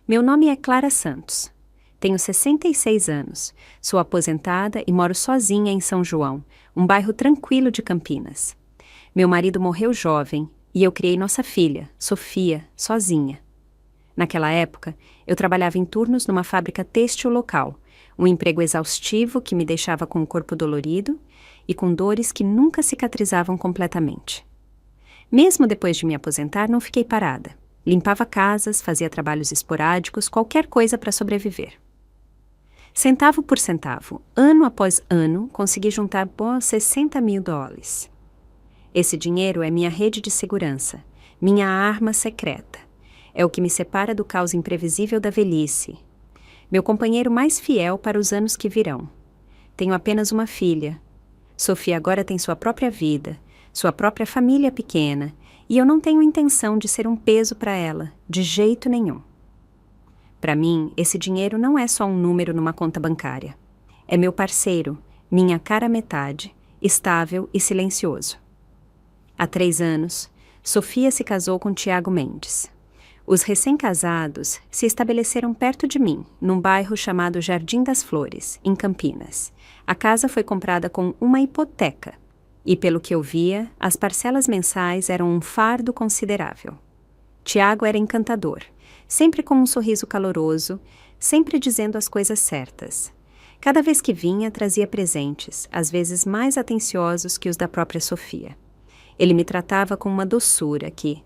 Meu nome é Clara Santos. Tenho 66 anos, sou aposentada e moro sozinha em São João, um bairro tranquilo de Campinas. Meu marido morreu jovem e eu criei nossa filha, Sofia, sozinha. Naquela época, eu trabalhava em turnos numa fábrica têxtil local, um emprego exaustivo que me deixava com o corpo dolorido e com dores que nunca cicatrizavam completamente. Mesmo depois de me aposentar, não fiquei parada. Limpava casas, fazia trabalhos esporádicos, qualquer coisa para sobreviver. Centavo por centavo, ano após ano, consegui juntar bons US$60 mil. Esse dinheiro é minha rede de segurança, minha arma secreta. É o que me separa do caos imprevisível da velhice. Meu companheiro mais fiel para os anos que virão. Tenho apenas uma filha. Sofia agora tem sua própria vida, sua própria família pequena, e eu não tenho intenção de ser um peso para ela, de jeito nenhum. Para mim, esse dinheiro não é só um número numa conta bancária. É meu parceiro, minha cara metade, estável e silencioso. Há 3 anos, Sofia se casou com Tiago Mendes. Os recém-casados se estabeleceram perto de mim, num bairro chamado Jardim das Flores, em Campinas. A casa foi comprada com uma hipoteca, e pelo que eu via, as parcelas mensais eram um fardo considerável. Tiago era encantador, sempre com um sorriso caloroso, sempre dizendo as coisas certas. Cada vez que vinha, trazia presentes, às vezes mais atenciosos que os da própria Sofia. Ele me tratava com uma doçura que,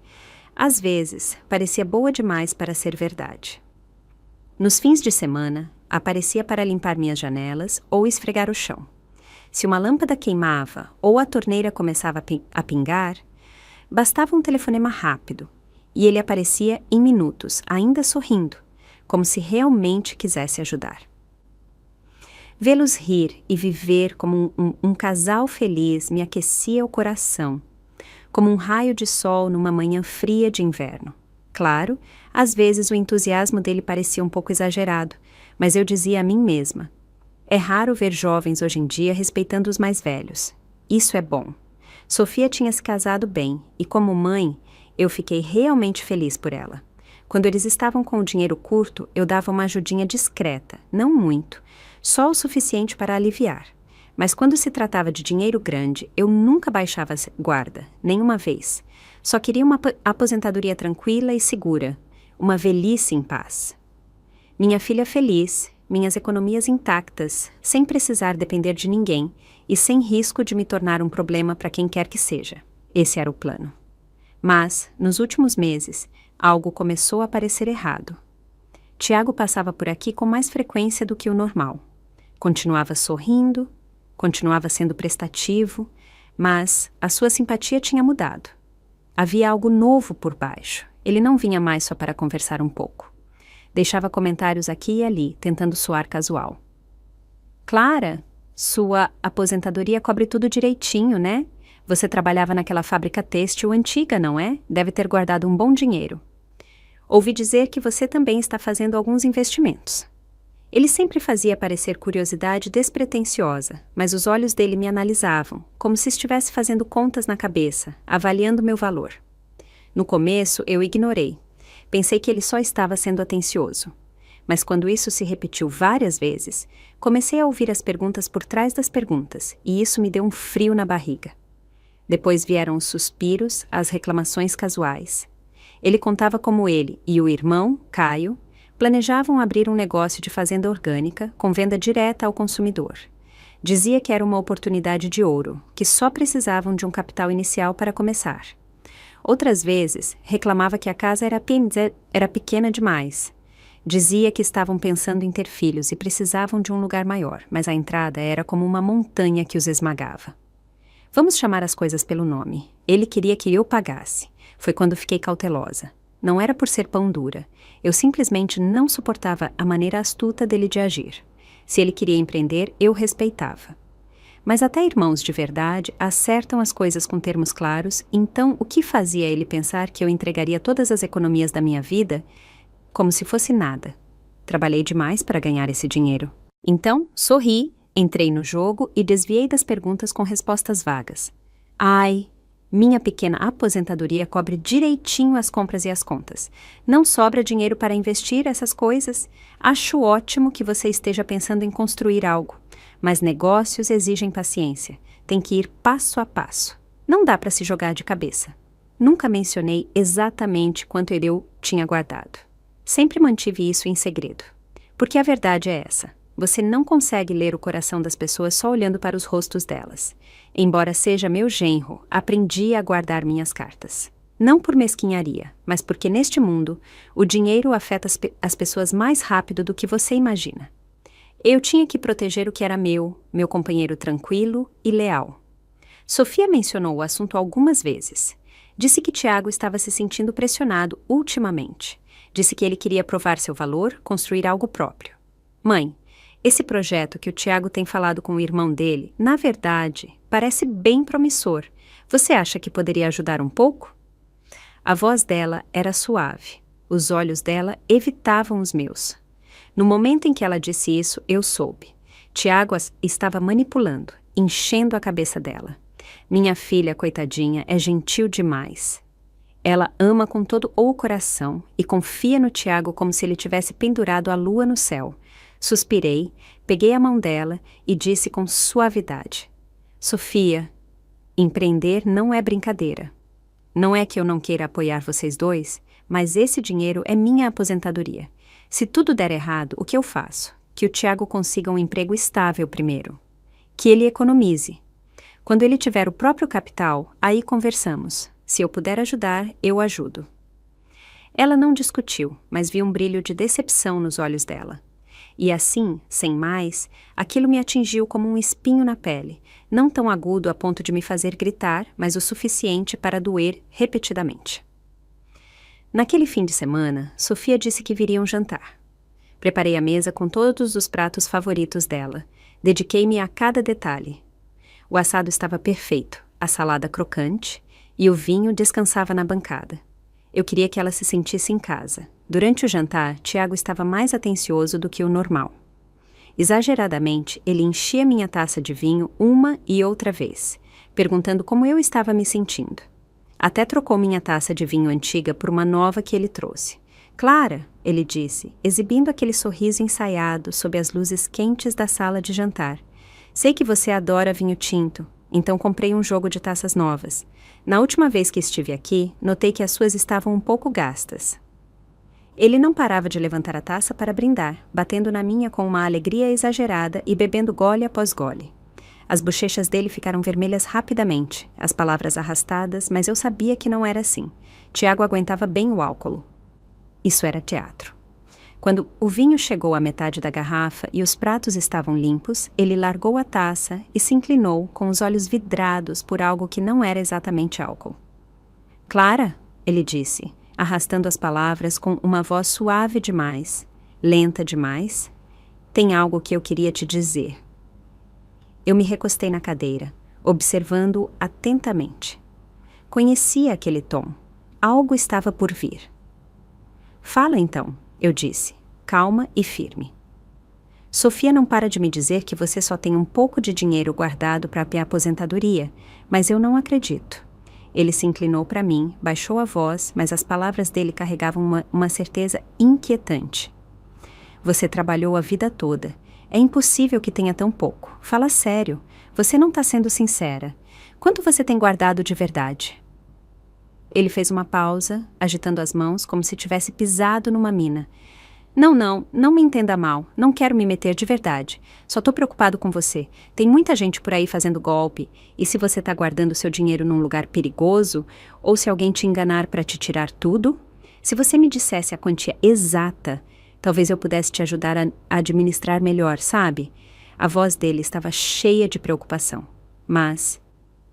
às vezes, parecia boa demais para ser verdade. Nos fins de semana, aparecia para limpar minhas janelas ou esfregar o chão. Se uma lâmpada queimava ou a torneira começava a pingar, bastava um telefonema rápido, e ele aparecia em minutos, ainda sorrindo, como se realmente quisesse ajudar. Vê-los rir e viver como um casal feliz me aquecia o coração, como um raio de sol numa manhã fria de inverno. Claro, às vezes o entusiasmo dele parecia um pouco exagerado, mas eu dizia a mim mesma: é raro ver jovens hoje em dia respeitando os mais velhos. Isso é bom. Sofia tinha se casado bem, e como mãe, eu fiquei realmente feliz por ela. Quando eles estavam com o dinheiro curto, eu dava uma ajudinha discreta, não muito, só o suficiente para aliviar. Mas quando se tratava de dinheiro grande, eu nunca baixava a guarda, nenhuma vez. Só queria uma aposentadoria tranquila e segura, uma velhice em paz. Minha filha feliz, minhas economias intactas, sem precisar depender de ninguém e sem risco de me tornar um problema para quem quer que seja. Esse era o plano. Mas, nos últimos meses, algo começou a parecer errado. Tiago passava por aqui com mais frequência do que o normal. Continuava sorrindo, continuava sendo prestativo, mas a sua simpatia tinha mudado. Havia algo novo por baixo. Ele não vinha mais só para conversar um pouco. Deixava comentários aqui e ali, tentando soar casual. Clara, sua aposentadoria cobre tudo direitinho, né? Você trabalhava naquela fábrica têxtil antiga, não é? Deve ter guardado um bom dinheiro. Ouvi dizer que você também está fazendo alguns investimentos. Ele sempre fazia parecer curiosidade despretensiosa, mas os olhos dele me analisavam, como se estivesse fazendo contas na cabeça, avaliando meu valor. No começo, eu ignorei. Pensei que ele só estava sendo atencioso. Mas quando isso se repetiu várias vezes, comecei a ouvir as perguntas por trás das perguntas, e isso me deu um frio na barriga. Depois vieram os suspiros, as reclamações casuais. Ele contava como ele e o irmão, Caio, planejavam abrir um negócio de fazenda orgânica com venda direta ao consumidor. Dizia que era uma oportunidade de ouro, que só precisavam de um capital inicial para começar. Outras vezes, reclamava que a casa era pequena demais. Dizia que estavam pensando em ter filhos e precisavam de um lugar maior, mas a entrada era como uma montanha que os esmagava. Vamos chamar as coisas pelo nome. Ele queria que eu pagasse. Foi quando fiquei cautelosa. Não era por ser pão dura. Eu simplesmente não suportava a maneira astuta dele de agir. Se ele queria empreender, eu respeitava. Mas até irmãos de verdade acertam as coisas com termos claros, então o que fazia ele pensar que eu entregaria todas as economias da minha vida como se fosse nada? Trabalhei demais para ganhar esse dinheiro. Então, sorri, entrei no jogo e desviei das perguntas com respostas vagas. Ai, Minha pequena aposentadoria cobre direitinho as compras e as contas. Não sobra dinheiro para investir essas coisas. Acho ótimo que você esteja pensando em construir algo. Mas negócios exigem paciência. Tem que ir passo a passo. Não dá para se jogar de cabeça. Nunca mencionei exatamente quanto eu tinha guardado. Sempre mantive isso em segredo. Porque a verdade é essa. Você não consegue ler o coração das pessoas só olhando para os rostos delas. Embora seja meu genro, aprendi a guardar minhas cartas. Não por mesquinharia, mas porque neste mundo, o dinheiro afeta as pessoas mais rápido do que você imagina. Eu tinha que proteger o que era meu companheiro tranquilo e leal. Sofia mencionou o assunto algumas vezes. Disse que Tiago estava se sentindo pressionado ultimamente. Disse que ele queria provar seu valor, construir algo próprio. Mãe, esse projeto que o Tiago tem falado com o irmão dele, na verdade, parece bem promissor. Você acha que poderia ajudar um pouco? A voz dela era suave. Os olhos dela evitavam os meus. No momento em que ela disse isso, eu soube. Tiago estava manipulando, enchendo a cabeça dela. Minha filha, coitadinha, é gentil demais. Ela ama com todo o coração e confia no Tiago como se ele tivesse pendurado a lua no céu. Suspirei, peguei a mão dela e disse com suavidade: Sofia, empreender não é brincadeira. Não é que eu não queira apoiar vocês dois, mas esse dinheiro é minha aposentadoria. Se tudo der errado, o que eu faço? Que o Tiago consiga um emprego estável primeiro. Que ele economize. Quando ele tiver o próprio capital, aí conversamos. Se eu puder ajudar, eu ajudo. Ela não discutiu, mas vi um brilho de decepção nos olhos dela. E assim, sem mais, aquilo me atingiu como um espinho na pele, não tão agudo a ponto de me fazer gritar, mas o suficiente para doer repetidamente. Naquele fim de semana, Sofia disse que viriam jantar. Preparei a mesa com todos os pratos favoritos dela. Dediquei-me a cada detalhe. O assado estava perfeito, a salada crocante e o vinho descansava na bancada. Eu queria que ela se sentisse em casa. Durante o jantar, Tiago estava mais atencioso do que o normal. Exageradamente, ele enchia minha taça de vinho uma e outra vez, perguntando como eu estava me sentindo. Até trocou minha taça de vinho antiga por uma nova que ele trouxe. Clara, ele disse, exibindo aquele sorriso ensaiado sob as luzes quentes da sala de jantar. Sei que você adora vinho tinto, então comprei um jogo de taças novas. Na última vez que estive aqui, notei que as suas estavam um pouco gastas. Ele não parava de levantar a taça para brindar, batendo na minha com uma alegria exagerada e bebendo gole após gole. As bochechas dele ficaram vermelhas rapidamente, as palavras arrastadas, mas eu sabia que não era assim. Tiago aguentava bem o álcool. Isso era teatro. Quando o vinho chegou à metade da garrafa e os pratos estavam limpos, ele largou a taça e se inclinou com os olhos vidrados por algo que não era exatamente álcool. Clara, ele disse, arrastando as palavras com uma voz suave demais, lenta demais, tem algo que eu queria te dizer. Eu me recostei na cadeira, observando-o atentamente. Conhecia aquele tom. Algo estava por vir. Fala então, eu disse, calma e firme. Sofia não para de me dizer que você só tem um pouco de dinheiro guardado para a aposentadoria, mas eu não acredito. Ele se inclinou para mim, baixou a voz, mas as palavras dele carregavam uma certeza inquietante. Você trabalhou a vida toda. É impossível que tenha tão pouco. Fala sério. Você não está sendo sincera. Quanto você tem guardado de verdade? Ele fez uma pausa, agitando as mãos como se tivesse pisado numa mina. Não me entenda mal. Não quero me meter de verdade. Só estou preocupado com você. Tem muita gente por aí fazendo golpe. E se você está guardando seu dinheiro num lugar perigoso, ou se alguém te enganar para te tirar tudo? Se você me dissesse a quantia exata, talvez eu pudesse te ajudar a administrar melhor, sabe? A voz dele estava cheia de preocupação. Mas,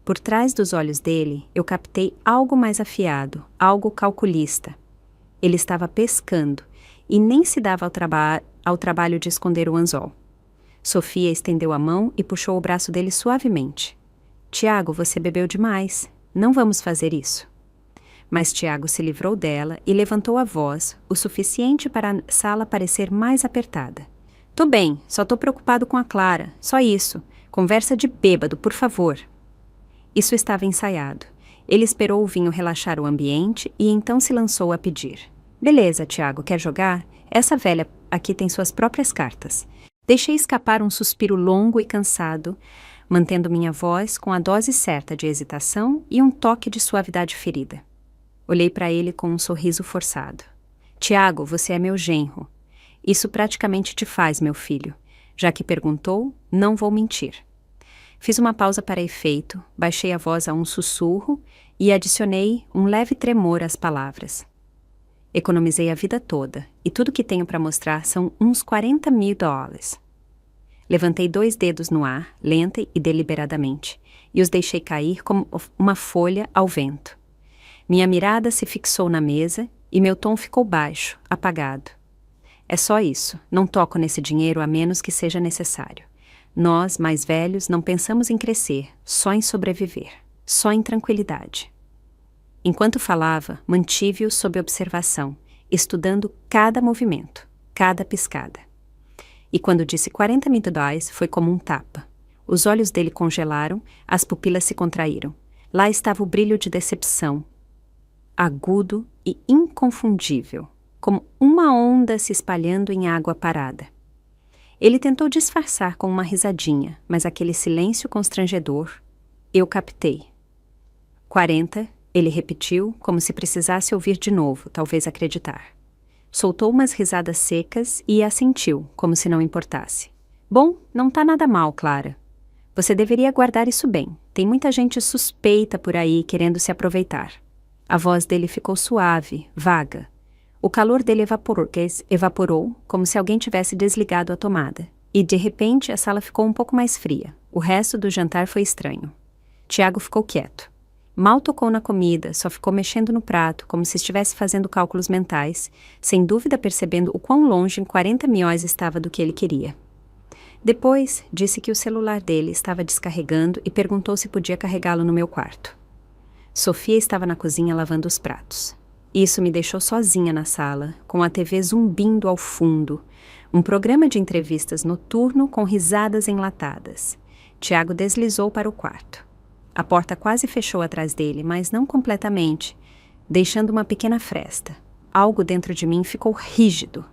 por trás dos olhos dele, eu captei algo mais afiado, algo calculista. Ele estava pescando e nem se dava ao trabalho de esconder o anzol. Sofia estendeu a mão e puxou o braço dele suavemente. Tiago, você bebeu demais. Não vamos fazer isso. Mas Tiago se livrou dela e levantou a voz, o suficiente para a sala parecer mais apertada. Tô bem, só tô preocupado com a Clara, só isso. Conversa de bêbado, por favor. Isso estava ensaiado. Ele esperou o vinho relaxar o ambiente e então se lançou a pedir. Beleza, Tiago, quer jogar? Essa velha aqui tem suas próprias cartas. Deixei escapar um suspiro longo e cansado, mantendo minha voz com a dose certa de hesitação e um toque de suavidade ferida. Olhei para ele com um sorriso forçado. Tiago, você é meu genro. Isso praticamente te faz, meu filho. Já que perguntou, não vou mentir. Fiz uma pausa para efeito, baixei a voz a um sussurro e adicionei um leve tremor às palavras. Economizei a vida toda, e tudo que tenho para mostrar são uns $40.000. Levantei 2 dedos no ar, lenta e deliberadamente, e os deixei cair como uma folha ao vento. Minha mirada se fixou na mesa e meu tom ficou baixo, apagado. É só isso, não toco nesse dinheiro a menos que seja necessário. Nós, mais velhos, não pensamos em crescer, só em sobreviver, só em tranquilidade. Enquanto falava, mantive-o sob observação, estudando cada movimento, cada piscada. E quando disse $40.000, foi como um tapa. Os olhos dele congelaram, as pupilas se contraíram. Lá estava o brilho de decepção, agudo e inconfundível, como uma onda se espalhando em água parada. Ele tentou disfarçar com uma risadinha, mas aquele silêncio constrangedor, eu captei. 40, ele repetiu, como se precisasse ouvir de novo, talvez acreditar. Soltou umas risadas secas e assentiu, como se não importasse. Bom, não tá nada mal, Clara. Você deveria guardar isso bem. Tem muita gente suspeita por aí querendo se aproveitar. A voz dele ficou suave, vaga. O calor dele evaporou, como se alguém tivesse desligado a tomada. E, de repente, a sala ficou um pouco mais fria. O resto do jantar foi estranho. Tiago ficou quieto. Mal tocou na comida, só ficou mexendo no prato, como se estivesse fazendo cálculos mentais, sem dúvida percebendo o quão longe em 40 milhões estava do que ele queria. Depois, disse que o celular dele estava descarregando e perguntou se podia carregá-lo no meu quarto. Sofia estava na cozinha lavando os pratos. Isso me deixou sozinha na sala, com a TV zumbindo ao fundo, um programa de entrevistas noturno com risadas enlatadas. Tiago deslizou para o quarto. A porta quase fechou atrás dele, mas não completamente, deixando uma pequena fresta. Algo dentro de mim ficou rígido.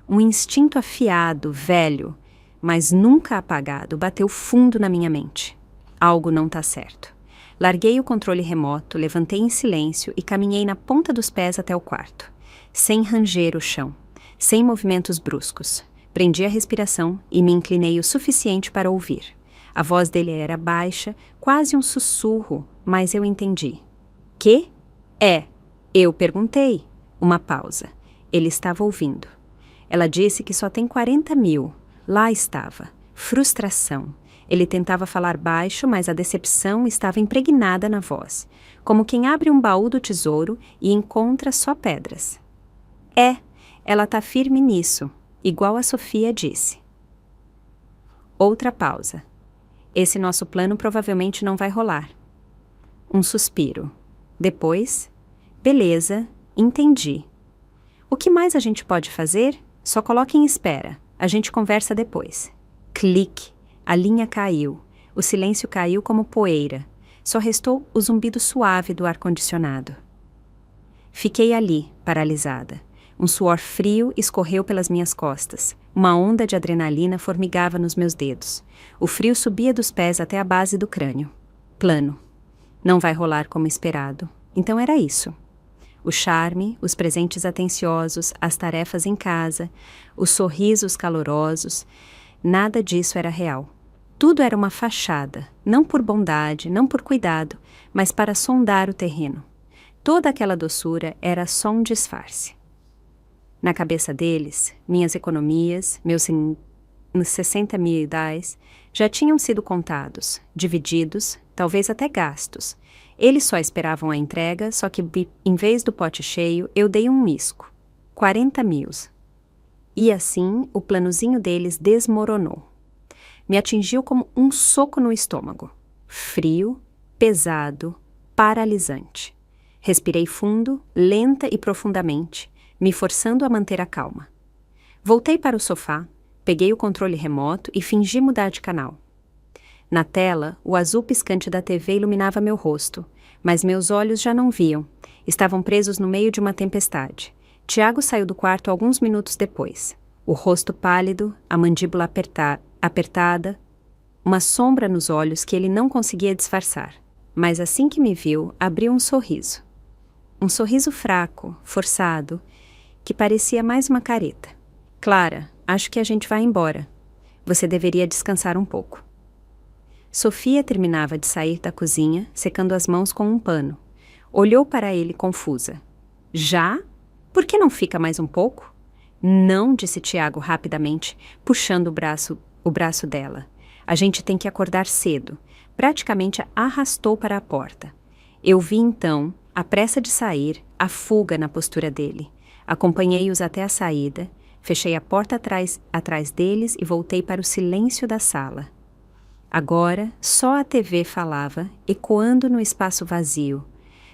Um instinto afiado, velho, mas nunca apagado, bateu fundo na minha mente. Algo não tá certo. Larguei o controle remoto, levantei em silêncio e caminhei na ponta dos pés até o quarto, sem ranger o chão, sem movimentos bruscos. Prendi a respiração e me inclinei o suficiente para ouvir. A voz dele era baixa, quase um sussurro, mas eu entendi. Quê? É, eu perguntei. Uma pausa. Ele estava ouvindo. Ela disse que só tem 40 mil. Lá estava. Frustração. Ele tentava falar baixo, mas a decepção estava impregnada na voz, como quem abre um baú do tesouro e encontra só pedras. Ela tá firme nisso, igual a Sofia disse. Outra pausa. Esse nosso plano provavelmente não vai rolar. Um suspiro. Depois, beleza, entendi. O que mais a gente pode fazer? Só coloque em espera. A gente conversa depois. Clique. A linha caiu. O silêncio caiu como poeira. Só restou o zumbido suave do ar-condicionado. Fiquei ali, paralisada. Um suor frio escorreu pelas minhas costas. Uma onda de adrenalina formigava nos meus dedos. O frio subia dos pés até a base do crânio. Plano. Não vai rolar como esperado. Então era isso. O charme, os presentes atenciosos, as tarefas em casa, os sorrisos calorosos, nada disso era real. Tudo era uma fachada, não por bondade, não por cuidado, mas para sondar o terreno. Toda aquela doçura era só um disfarce. Na cabeça deles, minhas economias, meus $60.000, já tinham sido contados, divididos, talvez até gastos. Eles só esperavam a entrega, só que, em vez do pote cheio, eu dei um misco. 40 mil. E assim, o planozinho deles desmoronou. Me atingiu como um soco no estômago. Frio, pesado, paralisante. Respirei fundo, lenta e profundamente, me forçando a manter a calma. Voltei para o sofá, peguei o controle remoto e fingi mudar de canal. Na tela, o azul piscante da TV iluminava meu rosto, Mas meus olhos já não viam. Estavam presos no meio de uma tempestade. Tiago saiu do quarto alguns minutos depois. O rosto pálido, a mandíbula apertada, uma sombra nos olhos que ele não conseguia disfarçar. Mas assim que me viu, abriu um sorriso. Um sorriso fraco, forçado, que parecia mais uma careta. Clara, acho que a gente vai embora. Você deveria descansar um pouco. Sofia terminava de sair da cozinha, secando as mãos com um pano. Olhou para ele confusa. Já? Por que não fica mais um pouco? Não, disse Tiago rapidamente, puxando o braço dela. A gente tem que acordar cedo. Praticamente a arrastou para a porta. Eu vi então a pressa de sair, a fuga na postura dele. Acompanhei-os até a saída, fechei a porta atrás deles e voltei para o silêncio da sala. Agora, só a TV falava, ecoando no espaço vazio,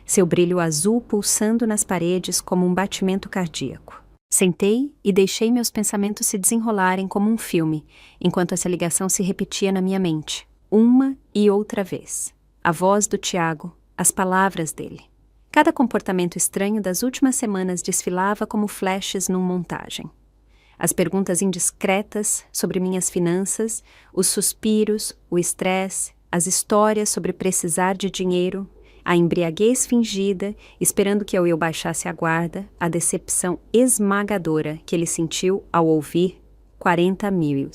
seu brilho azul pulsando nas paredes como um batimento cardíaco. Sentei e deixei meus pensamentos se desenrolarem como um filme, enquanto essa ligação se repetia na minha mente, uma e outra vez. A voz do Tiago, as palavras dele. Cada comportamento estranho das últimas semanas desfilava como flashes numa montagem. As perguntas indiscretas sobre minhas finanças, os suspiros, o estresse, as histórias sobre precisar de dinheiro, a embriaguez fingida, esperando que eu baixasse a guarda, a decepção esmagadora que ele sentiu ao ouvir 40 mil.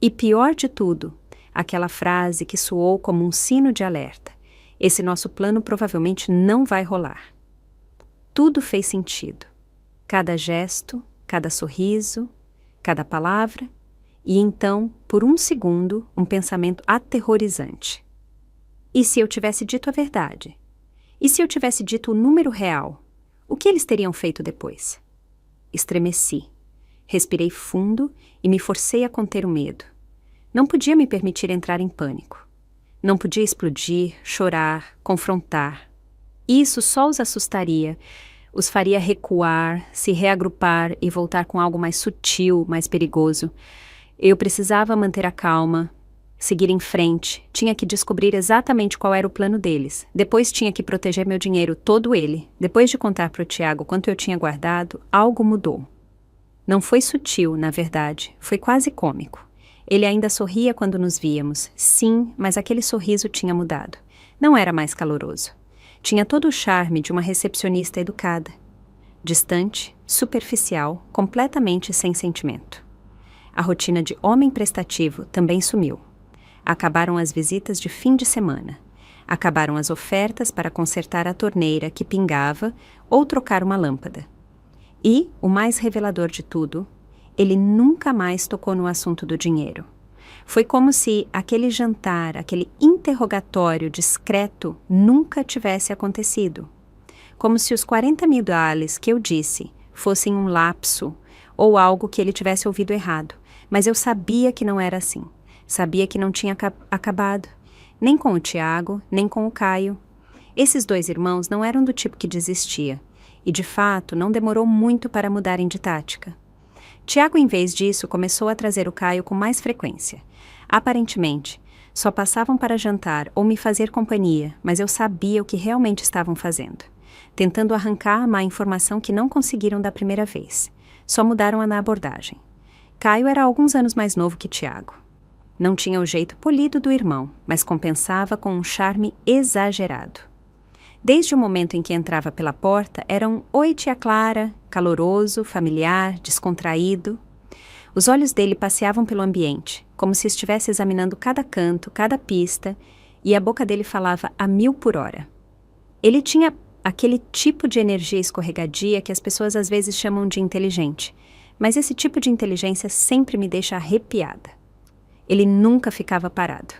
E pior de tudo, aquela frase que soou como um sino de alerta. Esse nosso plano provavelmente não vai rolar. Tudo fez sentido. Cada gesto, cada sorriso, cada palavra, e então, por um segundo, um pensamento aterrorizante. E se eu tivesse dito a verdade? E se eu tivesse dito o número real? O que eles teriam feito depois? Estremeci. Respirei fundo e me forcei a conter o medo. Não podia me permitir entrar em pânico. Não podia explodir, chorar, confrontar. Isso só os assustaria, os faria recuar, se reagrupar e voltar com algo mais sutil, mais perigoso. Eu precisava manter a calma, seguir em frente, tinha que descobrir exatamente qual era o plano deles. Depois tinha que proteger meu dinheiro, todo ele. Depois de contar para o Tiago quanto eu tinha guardado, algo mudou. Não foi sutil, na verdade, foi quase cômico. Ele ainda sorria quando nos víamos, sim, mas aquele sorriso tinha mudado. Não era mais caloroso. Tinha todo o charme de uma recepcionista educada. Distante, superficial, completamente sem sentimento. A rotina de homem prestativo também sumiu. Acabaram as visitas de fim de semana. Acabaram as ofertas para consertar a torneira que pingava ou trocar uma lâmpada. E, o mais revelador de tudo, ele nunca mais tocou no assunto do dinheiro. Foi como se aquele jantar, aquele interrogatório discreto nunca tivesse acontecido. Como se os 40 mil dólares que eu disse fossem um lapso ou algo que ele tivesse ouvido errado. Mas eu sabia que não era assim. Sabia que não tinha acabado. Nem com o Tiago, nem com o Caio. Esses dois irmãos não eram do tipo que desistia. E, de fato, não demorou muito para mudarem de tática. Tiago, em vez disso, começou a trazer o Caio com mais frequência. Aparentemente, só passavam para jantar ou me fazer companhia, mas eu sabia o que realmente estavam fazendo. Tentando arrancar a má informação que não conseguiram da primeira vez. Só mudaram na abordagem. Caio era alguns anos mais novo que Tiago. Não tinha o jeito polido do irmão, mas compensava com um charme exagerado. Desde o momento em que entrava pela porta, era um "Oi, tia Clara", caloroso, familiar, descontraído. Os olhos dele passeavam pelo ambiente, como se estivesse examinando cada canto, cada pista, e a boca dele falava a 1000 por hora. Ele tinha aquele tipo de energia escorregadia que as pessoas às vezes chamam de inteligente, mas esse tipo de inteligência sempre me deixa arrepiada. Ele nunca ficava parado.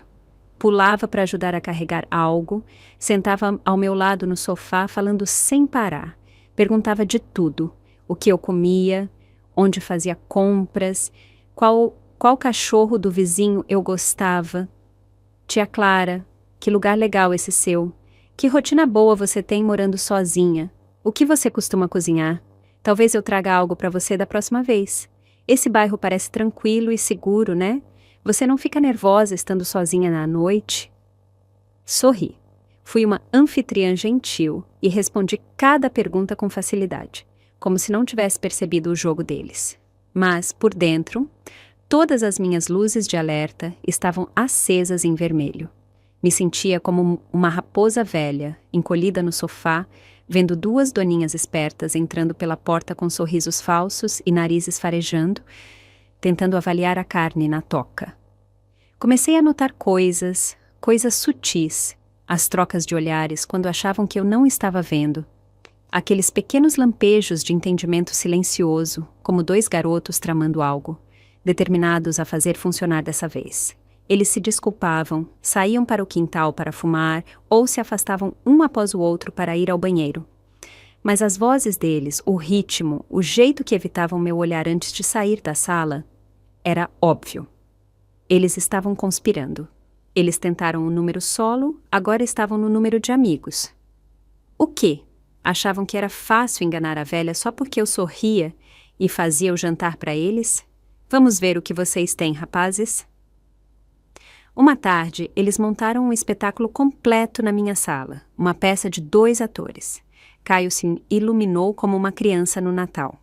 Pulava para ajudar a carregar algo, sentava ao meu lado no sofá falando sem parar, perguntava de tudo, o que eu comia, onde fazia compras, qual cachorro do vizinho eu gostava. Tia Clara, que lugar legal esse seu, que rotina boa você tem morando sozinha, o que você costuma cozinhar, talvez eu traga algo para você da próxima vez. Esse bairro parece tranquilo e seguro, né? Você não fica nervosa estando sozinha na noite? Sorri. Fui uma anfitriã gentil e respondi cada pergunta com facilidade, como se não tivesse percebido o jogo deles. Mas, por dentro, todas as minhas luzes de alerta estavam acesas em vermelho. Me sentia como uma raposa velha, encolhida no sofá, vendo duas doninhas espertas entrando pela porta com sorrisos falsos e narizes farejando, tentando avaliar a carne na toca. Comecei a notar coisas sutis, as trocas de olhares quando achavam que eu não estava vendo, aqueles pequenos lampejos de entendimento silencioso, como dois garotos tramando algo, determinados a fazer funcionar dessa vez. Eles se desculpavam, saíam para o quintal para fumar ou se afastavam um após o outro para ir ao banheiro. Mas as vozes deles, o ritmo, o jeito que evitavam meu olhar antes de sair da sala, era óbvio. Eles estavam conspirando. Eles tentaram o número solo, agora estavam no número de amigos. O quê? Achavam que era fácil enganar a velha só porque eu sorria e fazia o jantar para eles? Vamos ver o que vocês têm, rapazes? Uma tarde, eles montaram um espetáculo completo na minha sala, uma peça de 2 atores. Caio se iluminou como uma criança no Natal.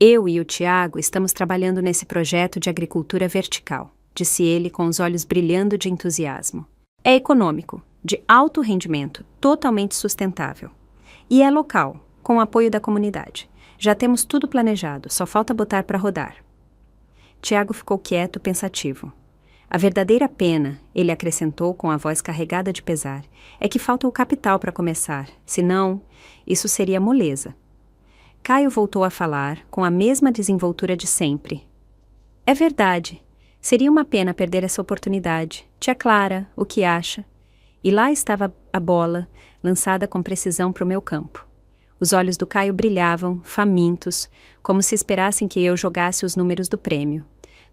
Eu e o Tiago estamos trabalhando nesse projeto de agricultura vertical, disse ele com os olhos brilhando de entusiasmo. É econômico, de alto rendimento, totalmente sustentável. E é local, com o apoio da comunidade. Já temos tudo planejado, só falta botar para rodar. Tiago ficou quieto, pensativo. A verdadeira pena, ele acrescentou com a voz carregada de pesar, é que falta o capital para começar, senão, isso seria moleza. Caio voltou a falar, com a mesma desenvoltura de sempre. É verdade. Seria uma pena perder essa oportunidade. Tia Clara, o que acha? E lá estava a bola, lançada com precisão para o meu campo. Os olhos do Caio brilhavam, famintos, como se esperassem que eu jogasse os números do prêmio.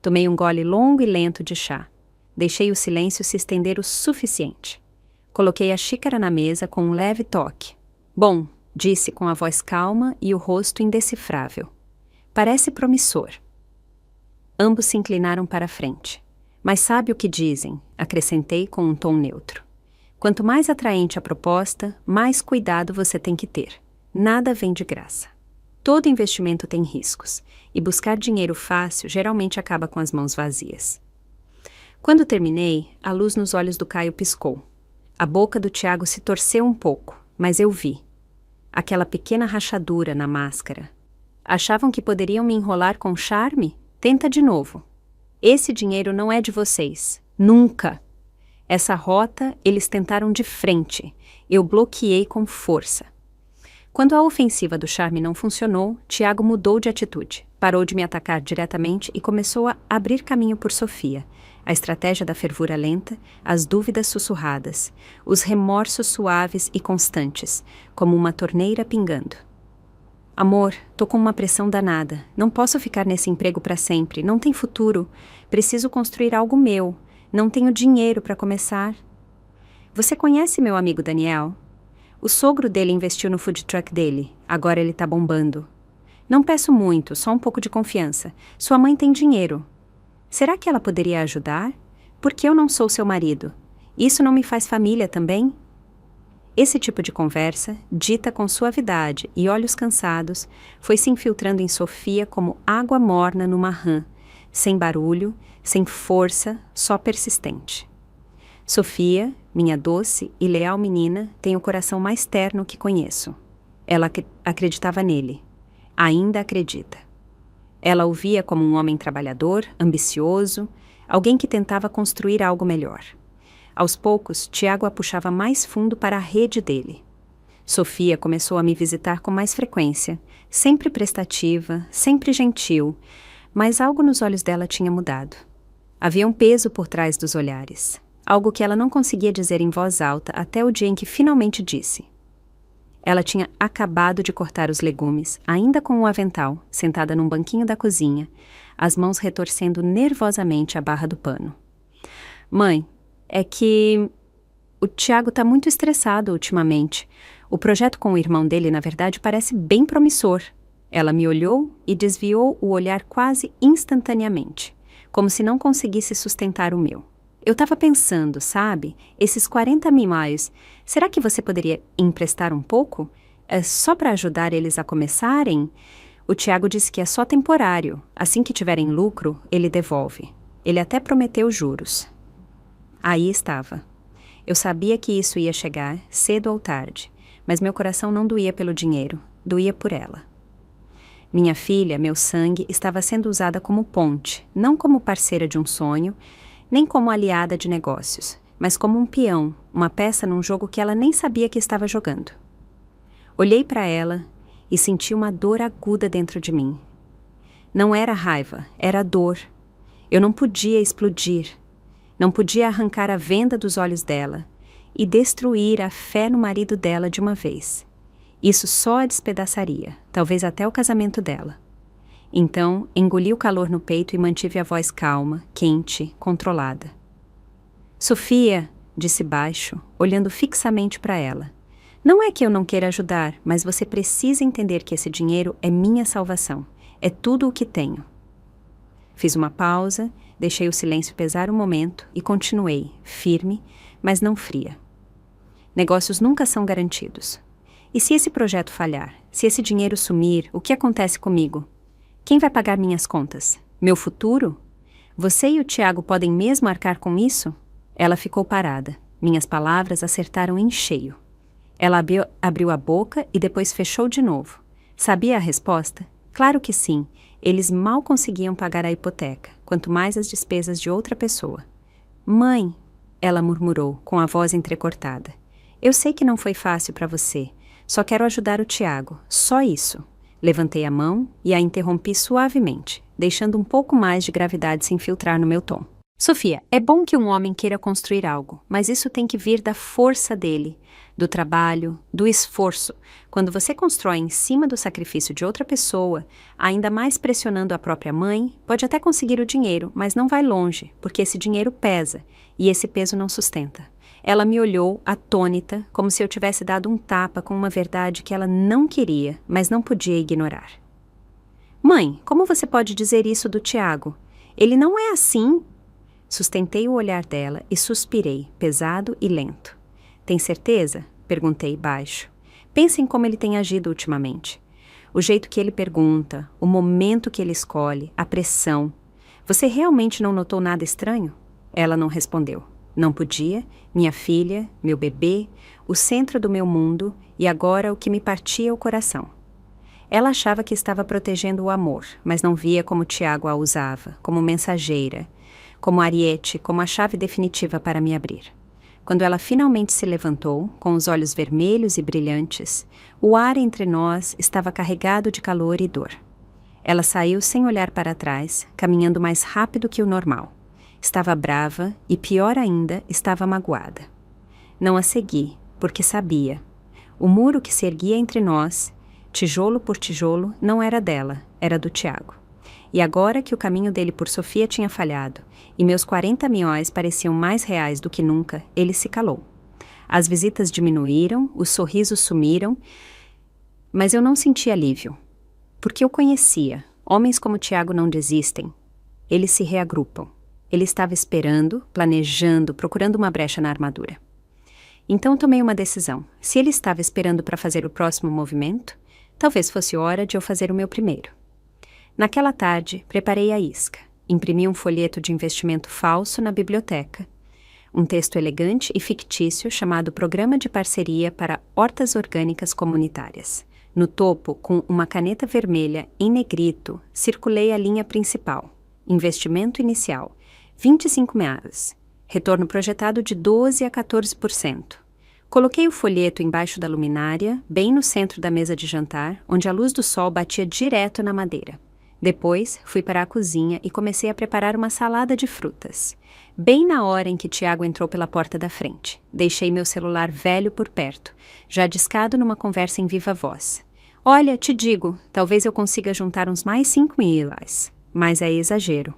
Tomei um gole longo e lento de chá. Deixei o silêncio se estender o suficiente. Coloquei a xícara na mesa com um leve toque. Bom, disse com a voz calma e o rosto indecifrável. Parece promissor. Ambos se inclinaram para a frente. Mas sabe o que dizem? Acrescentei com um tom neutro. Quanto mais atraente a proposta, mais cuidado você tem que ter. Nada vem de graça. Todo investimento tem riscos, e buscar dinheiro fácil geralmente acaba com as mãos vazias. Quando terminei, a luz nos olhos do Caio piscou. A boca do Tiago se torceu um pouco, mas eu vi. Aquela pequena rachadura na máscara. Achavam que poderiam me enrolar com charme? Tenta de novo. Esse dinheiro não é de vocês. Nunca. Essa rota eles tentaram de frente. Eu bloqueei com força. Quando a ofensiva do charme não funcionou, Tiago mudou de atitude. Parou de me atacar diretamente e começou a abrir caminho por Sofia. A estratégia da fervura lenta, as dúvidas sussurradas, os remorsos suaves e constantes, como uma torneira pingando. Amor, tô com uma pressão danada. Não posso ficar nesse emprego para sempre. Não tem futuro. Preciso construir algo meu. Não tenho dinheiro para começar. Você conhece meu amigo Daniel? O sogro dele investiu no food truck dele. Agora ele tá bombando. Não peço muito, só um pouco de confiança. Sua mãe tem dinheiro. Será que ela poderia ajudar? Por que eu não sou seu marido? Isso não me faz família também? Esse tipo de conversa, dita com suavidade e olhos cansados, foi se infiltrando em Sofia como água morna numa rã, sem barulho, sem força, só persistente. Sofia, minha doce e leal menina, tem o coração mais terno que conheço. Ela acreditava nele. Ainda acredita. Ela o via como um homem trabalhador, ambicioso, alguém que tentava construir algo melhor. Aos poucos, Tiago a puxava mais fundo para a rede dele. Sofia começou a me visitar com mais frequência, sempre prestativa, sempre gentil, mas algo nos olhos dela tinha mudado. Havia um peso por trás dos olhares, algo que ela não conseguia dizer em voz alta até o dia em que finalmente disse. Ela tinha acabado de cortar os legumes, ainda com o avental, sentada num banquinho da cozinha, as mãos retorcendo nervosamente a barra do pano. Mãe, é que o Tiago está muito estressado ultimamente. O projeto com o irmão dele, na verdade, parece bem promissor. Ela me olhou e desviou o olhar quase instantaneamente, como se não conseguisse sustentar o meu. Eu tava pensando, sabe? Esses 40 mil, será que você poderia emprestar um pouco? É só para ajudar eles a começarem? O Tiago disse que é só temporário. Assim que tiverem lucro, ele devolve. Ele até prometeu juros. Aí estava. Eu sabia que isso ia chegar, cedo ou tarde, mas meu coração não doía pelo dinheiro, doía por ela. Minha filha, meu sangue, estava sendo usada como ponte, não como parceira de um sonho, nem como aliada de negócios, mas como um peão, uma peça num jogo que ela nem sabia que estava jogando. Olhei para ela e senti uma dor aguda dentro de mim. Não era raiva, era dor. Eu não podia explodir, não podia arrancar a venda dos olhos dela e destruir a fé no marido dela de uma vez. Isso só a despedaçaria, talvez até o casamento dela. Então, engoli o calor no peito e mantive a voz calma, quente, controlada. Sofia, disse baixo, olhando fixamente para ela. Não é que eu não queira ajudar, mas você precisa entender que esse dinheiro é minha salvação. É tudo o que tenho. Fiz uma pausa, deixei o silêncio pesar um momento e continuei, firme, mas não fria. Negócios nunca são garantidos. E se esse projeto falhar? Se esse dinheiro sumir, o que acontece comigo? Quem vai pagar minhas contas? Meu futuro? Você e o Tiago podem mesmo arcar com isso? Ela ficou parada. Minhas palavras acertaram em cheio. Ela abriu a boca e depois fechou de novo. Sabia a resposta? Claro que sim. Eles mal conseguiam pagar a hipoteca, quanto mais as despesas de outra pessoa. Mãe, ela murmurou, com a voz entrecortada. Eu sei que não foi fácil para você. Só quero ajudar o Tiago. Só isso. Levantei a mão e a interrompi suavemente, deixando um pouco mais de gravidade se infiltrar no meu tom. Sofia, é bom que um homem queira construir algo, mas isso tem que vir da força dele, do trabalho, do esforço. Quando você constrói em cima do sacrifício de outra pessoa, ainda mais pressionando a própria mãe, pode até conseguir o dinheiro, mas não vai longe, porque esse dinheiro pesa, e esse peso não sustenta. Ela me olhou, atônita, como se eu tivesse dado um tapa com uma verdade que ela não queria, mas não podia ignorar. Mãe, como você pode dizer isso do Tiago? Ele não é assim. Sustentei o olhar dela e suspirei, pesado e lento. Tem certeza? Perguntei baixo. Pensa em como ele tem agido ultimamente. O jeito que ele pergunta, o momento que ele escolhe, a pressão. Você realmente não notou nada estranho? Ela não respondeu. Não podia, minha filha, meu bebê, o centro do meu mundo e agora o que me partia o coração. Ela achava que estava protegendo o amor, mas não via como Tiago a usava, como mensageira, como ariete, como a chave definitiva para me abrir. Quando ela finalmente se levantou, com os olhos vermelhos e brilhantes, o ar entre nós estava carregado de calor e dor. Ela saiu sem olhar para trás, caminhando mais rápido que o normal. Estava brava e, pior ainda, estava magoada. Não a segui, porque sabia. O muro que se erguia entre nós, tijolo por tijolo, não era dela, era do Tiago. E agora que o caminho dele por Sofia tinha falhado, e meus 40 milhões pareciam mais reais do que nunca, ele se calou. As visitas diminuíram, os sorrisos sumiram, mas eu não senti alívio. Porque eu conhecia, homens como Tiago não desistem. Eles se reagrupam. Ele estava esperando, planejando, procurando uma brecha na armadura. Então tomei uma decisão. Se ele estava esperando para fazer o próximo movimento, talvez fosse hora de eu fazer o meu primeiro. Naquela tarde, preparei a isca. Imprimi um folheto de investimento falso na biblioteca. Um texto elegante e fictício chamado Programa de Parceria para Hortas Orgânicas Comunitárias. No topo, com uma caneta vermelha em negrito, circulei a linha principal. Investimento inicial. 25 meses. Retorno projetado de 12% a 14%. Coloquei o folheto embaixo da luminária, bem no centro da mesa de jantar, onde a luz do sol batia direto na madeira. Depois, fui para a cozinha e comecei a preparar uma salada de frutas. Bem na hora em que Tiago entrou pela porta da frente, deixei meu celular velho por perto, já discado numa conversa em viva voz. Olha, te digo, talvez eu consiga juntar uns mais 5 mil, mas é exagero.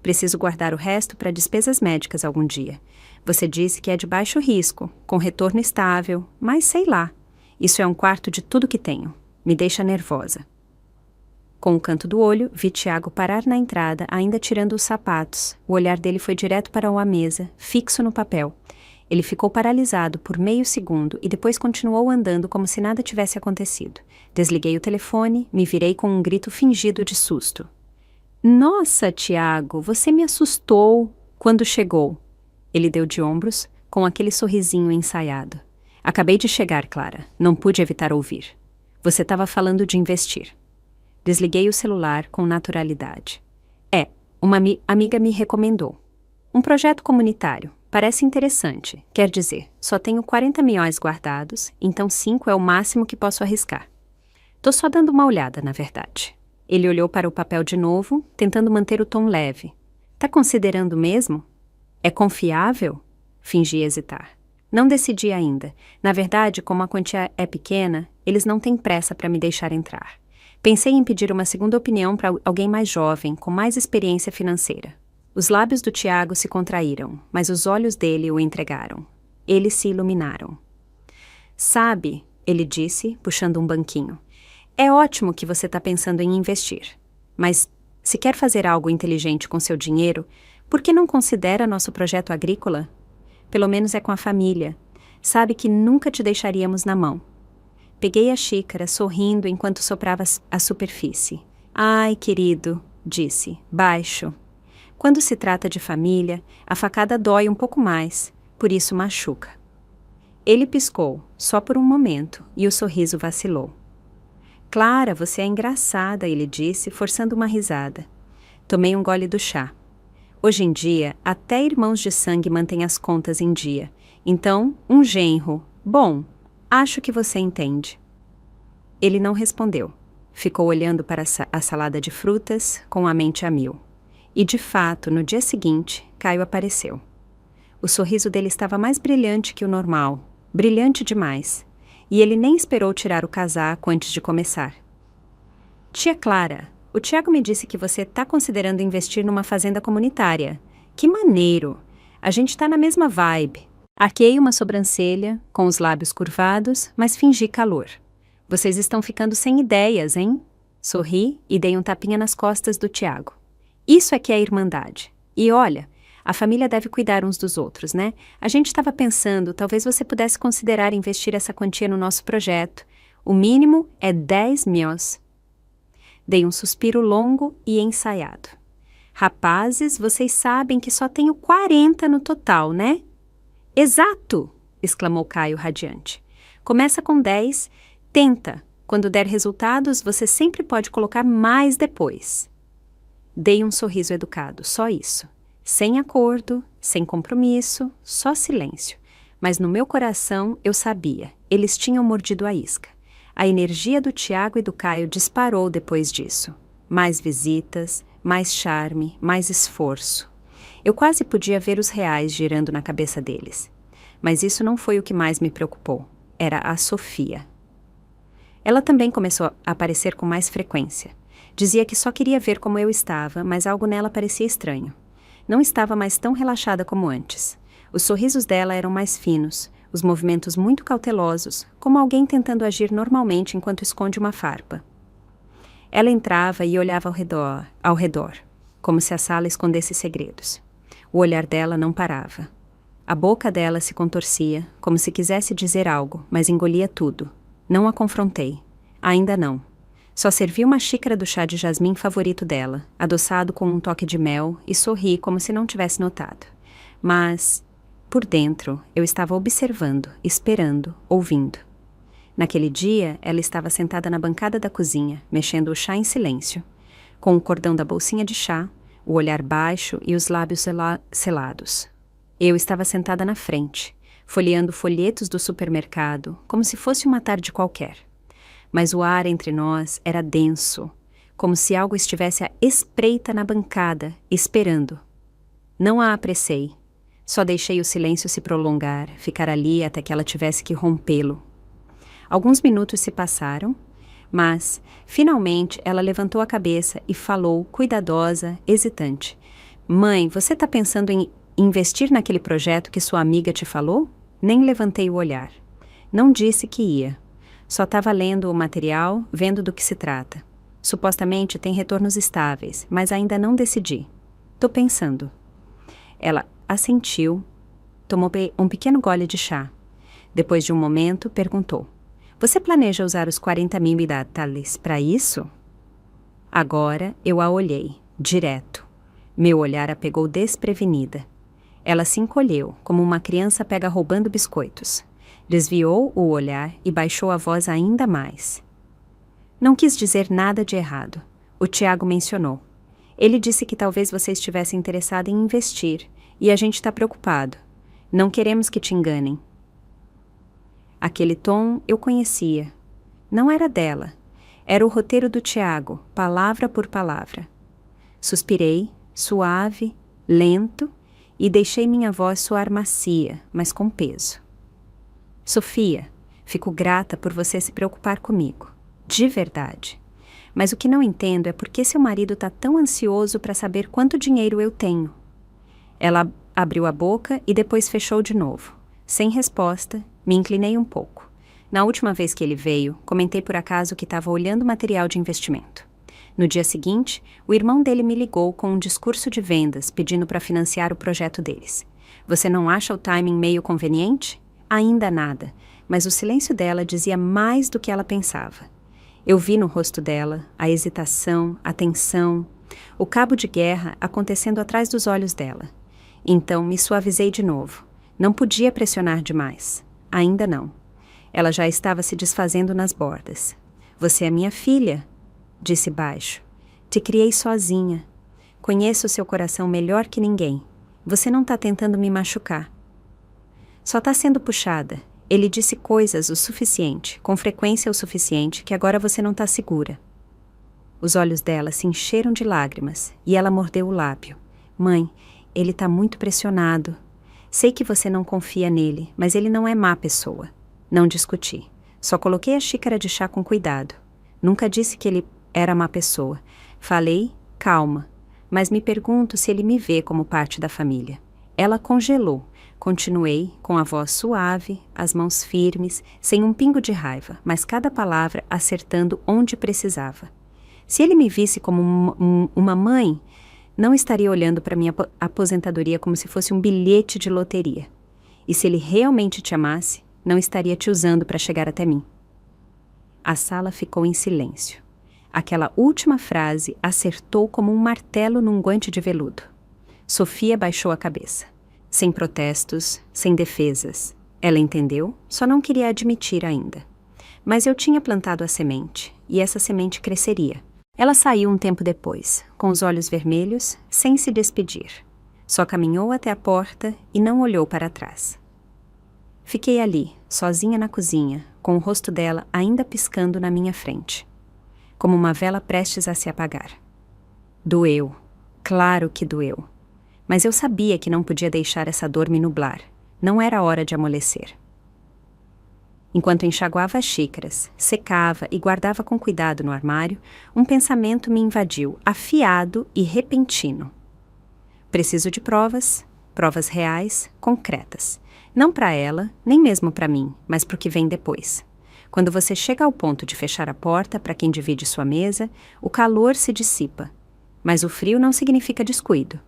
Preciso guardar o resto para despesas médicas algum dia. Você disse que é de baixo risco, com retorno estável, mas sei lá. Isso é um quarto de tudo que tenho. Me deixa nervosa. Com o canto do olho, vi Tiago parar na entrada, ainda tirando os sapatos. O olhar dele foi direto para a mesa, fixo no papel. Ele ficou paralisado por meio segundo e depois continuou andando como se nada tivesse acontecido. Desliguei o telefone, me virei com um grito fingido de susto. Nossa, Tiago, você me assustou quando chegou. Ele deu de ombros, com aquele sorrisinho ensaiado. Acabei de chegar, Clara. Não pude evitar ouvir. Você estava falando de investir. Desliguei o celular com naturalidade. Uma amiga me recomendou. Um projeto comunitário. Parece interessante. Quer dizer, só tenho 40 milhões guardados, então 5 é o máximo que posso arriscar. Tô só dando uma olhada, na verdade. Ele olhou para o papel de novo, tentando manter o tom leve. Tá considerando mesmo? É confiável? Fingi hesitar. Não decidi ainda. Na verdade, como a quantia é pequena, eles não têm pressa para me deixar entrar. Pensei em pedir uma segunda opinião para alguém mais jovem, com mais experiência financeira. Os lábios do Tiago se contraíram, mas os olhos dele o entregaram. Eles se iluminaram. Sabe, ele disse, puxando um banquinho, é ótimo que você está pensando em investir. Mas, se quer fazer algo inteligente com seu dinheiro, por que não considera nosso projeto agrícola? Pelo menos é com a família. Sabe que nunca te deixaríamos na mão. Peguei a xícara, sorrindo enquanto soprava a superfície. Ai, querido, disse, baixo. Quando se trata de família, a facada dói um pouco mais, por isso machuca. Ele piscou, só por um momento, e o sorriso vacilou. Clara, você é engraçada, ele disse, forçando uma risada. Tomei um gole do chá. Hoje em dia, até irmãos de sangue mantêm as contas em dia. Então, um genro. Bom, acho que você entende. Ele não respondeu. Ficou olhando para a salada de frutas, com a mente a mil. E, de fato, no dia seguinte, Caio apareceu. O sorriso dele estava mais brilhante que o normal. Brilhante demais. E ele nem esperou tirar o casaco antes de começar. Tia Clara, o Tiago me disse que você está considerando investir numa fazenda comunitária. Que maneiro! A gente está na mesma vibe. Arquei uma sobrancelha, com os lábios curvados, mas fingi calor. Vocês estão ficando sem ideias, hein? Sorri e dei um tapinha nas costas do Tiago. Isso é que é irmandade. E olha, a família deve cuidar uns dos outros, né? A gente estava pensando, talvez você pudesse considerar investir essa quantia no nosso projeto. O mínimo é 10 mil. Dei um suspiro longo e ensaiado. Rapazes, vocês sabem que só tenho 40 no total, né? Exato! Exclamou Caio radiante. Começa com 10, tenta. Quando der resultados, você sempre pode colocar mais depois. Dei um sorriso educado, só isso. Sem acordo, sem compromisso, só silêncio. Mas no meu coração eu sabia, eles tinham mordido a isca. A energia do Tiago e do Caio disparou depois disso. Mais visitas, mais charme, mais esforço. Eu quase podia ver os reais girando na cabeça deles. Mas isso não foi o que mais me preocupou. Era a Sofia. Ela também começou a aparecer com mais frequência. Dizia que só queria ver como eu estava, mas algo nela parecia estranho. Não estava mais tão relaxada como antes. Os sorrisos dela eram mais finos, os movimentos muito cautelosos, como alguém tentando agir normalmente enquanto esconde uma farpa. Ela entrava e olhava ao redor, como se a sala escondesse segredos. O olhar dela não parava. A boca dela se contorcia, como se quisesse dizer algo, mas engolia tudo. Não a confrontei. Ainda não. Só servi uma xícara do chá de jasmim favorito dela, adoçado com um toque de mel, e sorri como se não tivesse notado. Mas, por dentro, eu estava observando, esperando, ouvindo. Naquele dia, ela estava sentada na bancada da cozinha, mexendo o chá em silêncio, com o cordão da bolsinha de chá, o olhar baixo e os lábios selados. Eu estava sentada na frente, folheando folhetos do supermercado, como se fosse uma tarde qualquer. Mas o ar entre nós era denso, como se algo estivesse à espreita na bancada, esperando. Não a apressei, só deixei o silêncio se prolongar, ficar ali até que ela tivesse que rompê-lo. Alguns minutos se passaram, mas, finalmente, ela levantou a cabeça e falou, cuidadosa, hesitante. Mãe, você está pensando em investir naquele projeto que sua amiga te falou? Nem levantei o olhar. Não disse que ia. Só estava lendo o material, vendo do que se trata. Supostamente tem retornos estáveis, mas ainda não decidi. Tô pensando. Ela assentiu, tomou um pequeno gole de chá. Depois de um momento, perguntou: Você planeja usar os 40.000 dólares para isso? Agora eu a olhei, direto. Meu olhar a pegou desprevenida. Ela se encolheu, como uma criança pega roubando biscoitos. Desviou o olhar e baixou a voz ainda mais. Não quis dizer nada de errado. O Tiago mencionou. Ele disse que talvez você estivesse interessado em investir, e a gente está preocupado. Não queremos que te enganem. Aquele tom eu conhecia. Não era dela. Era o roteiro do Tiago, palavra por palavra. Suspirei, suave, lento, e deixei minha voz soar macia, mas com peso. Sofia, fico grata por você se preocupar comigo. De verdade. Mas o que não entendo é por que seu marido está tão ansioso para saber quanto dinheiro eu tenho. Ela abriu a boca e depois fechou de novo. Sem resposta, me inclinei um pouco. Na última vez que ele veio, comentei por acaso que estava olhando material de investimento. No dia seguinte, o irmão dele me ligou com um discurso de vendas pedindo para financiar o projeto deles. Você não acha o timing meio conveniente? Ainda nada, mas o silêncio dela dizia mais do que ela pensava. Eu vi no rosto dela a hesitação, a tensão, o cabo de guerra acontecendo atrás dos olhos dela. Então me suavizei de novo. Não podia pressionar demais. Ainda não. Ela já estava se desfazendo nas bordas. Você é minha filha, disse baixo. Te criei sozinha. Conheço seu coração melhor que ninguém. Você não está tentando me machucar. Só está sendo puxada. Ele disse coisas o suficiente, com frequência o suficiente, que agora você não está segura. Os olhos dela se encheram de lágrimas e ela mordeu o lábio. Mãe, ele está muito pressionado. Sei que você não confia nele, mas ele não é má pessoa. Não discuti. Só coloquei a xícara de chá com cuidado. Nunca disse que ele era má pessoa. Falei, calma, mas me pergunto se ele me vê como parte da família. Ela congelou. Continuei, com a voz suave, as mãos firmes, sem um pingo de raiva, mas cada palavra acertando onde precisava. Se ele me visse como uma mãe, não estaria olhando para minha aposentadoria como se fosse um bilhete de loteria. E se ele realmente te amasse, não estaria te usando para chegar até mim. A sala ficou em silêncio. Aquela última frase acertou como um martelo num guante de veludo. Sofia baixou a cabeça. Sem protestos, sem defesas. Ela entendeu, só não queria admitir ainda. Mas eu tinha plantado a semente, e essa semente cresceria. Ela saiu um tempo depois, com os olhos vermelhos, sem se despedir. Só caminhou até a porta e não olhou para trás. Fiquei ali, sozinha na cozinha, com o rosto dela ainda piscando na minha frente, como uma vela prestes a se apagar. Doeu. Claro que doeu. Mas eu sabia que não podia deixar essa dor me nublar. Não era hora de amolecer. Enquanto enxaguava as xícaras, secava e guardava com cuidado no armário, um pensamento me invadiu, afiado e repentino. Preciso de provas, provas reais, concretas. Não para ela, nem mesmo para mim, mas para o que vem depois. Quando você chega ao ponto de fechar a porta para quem divide sua mesa, o calor se dissipa. Mas o frio não significa descuido.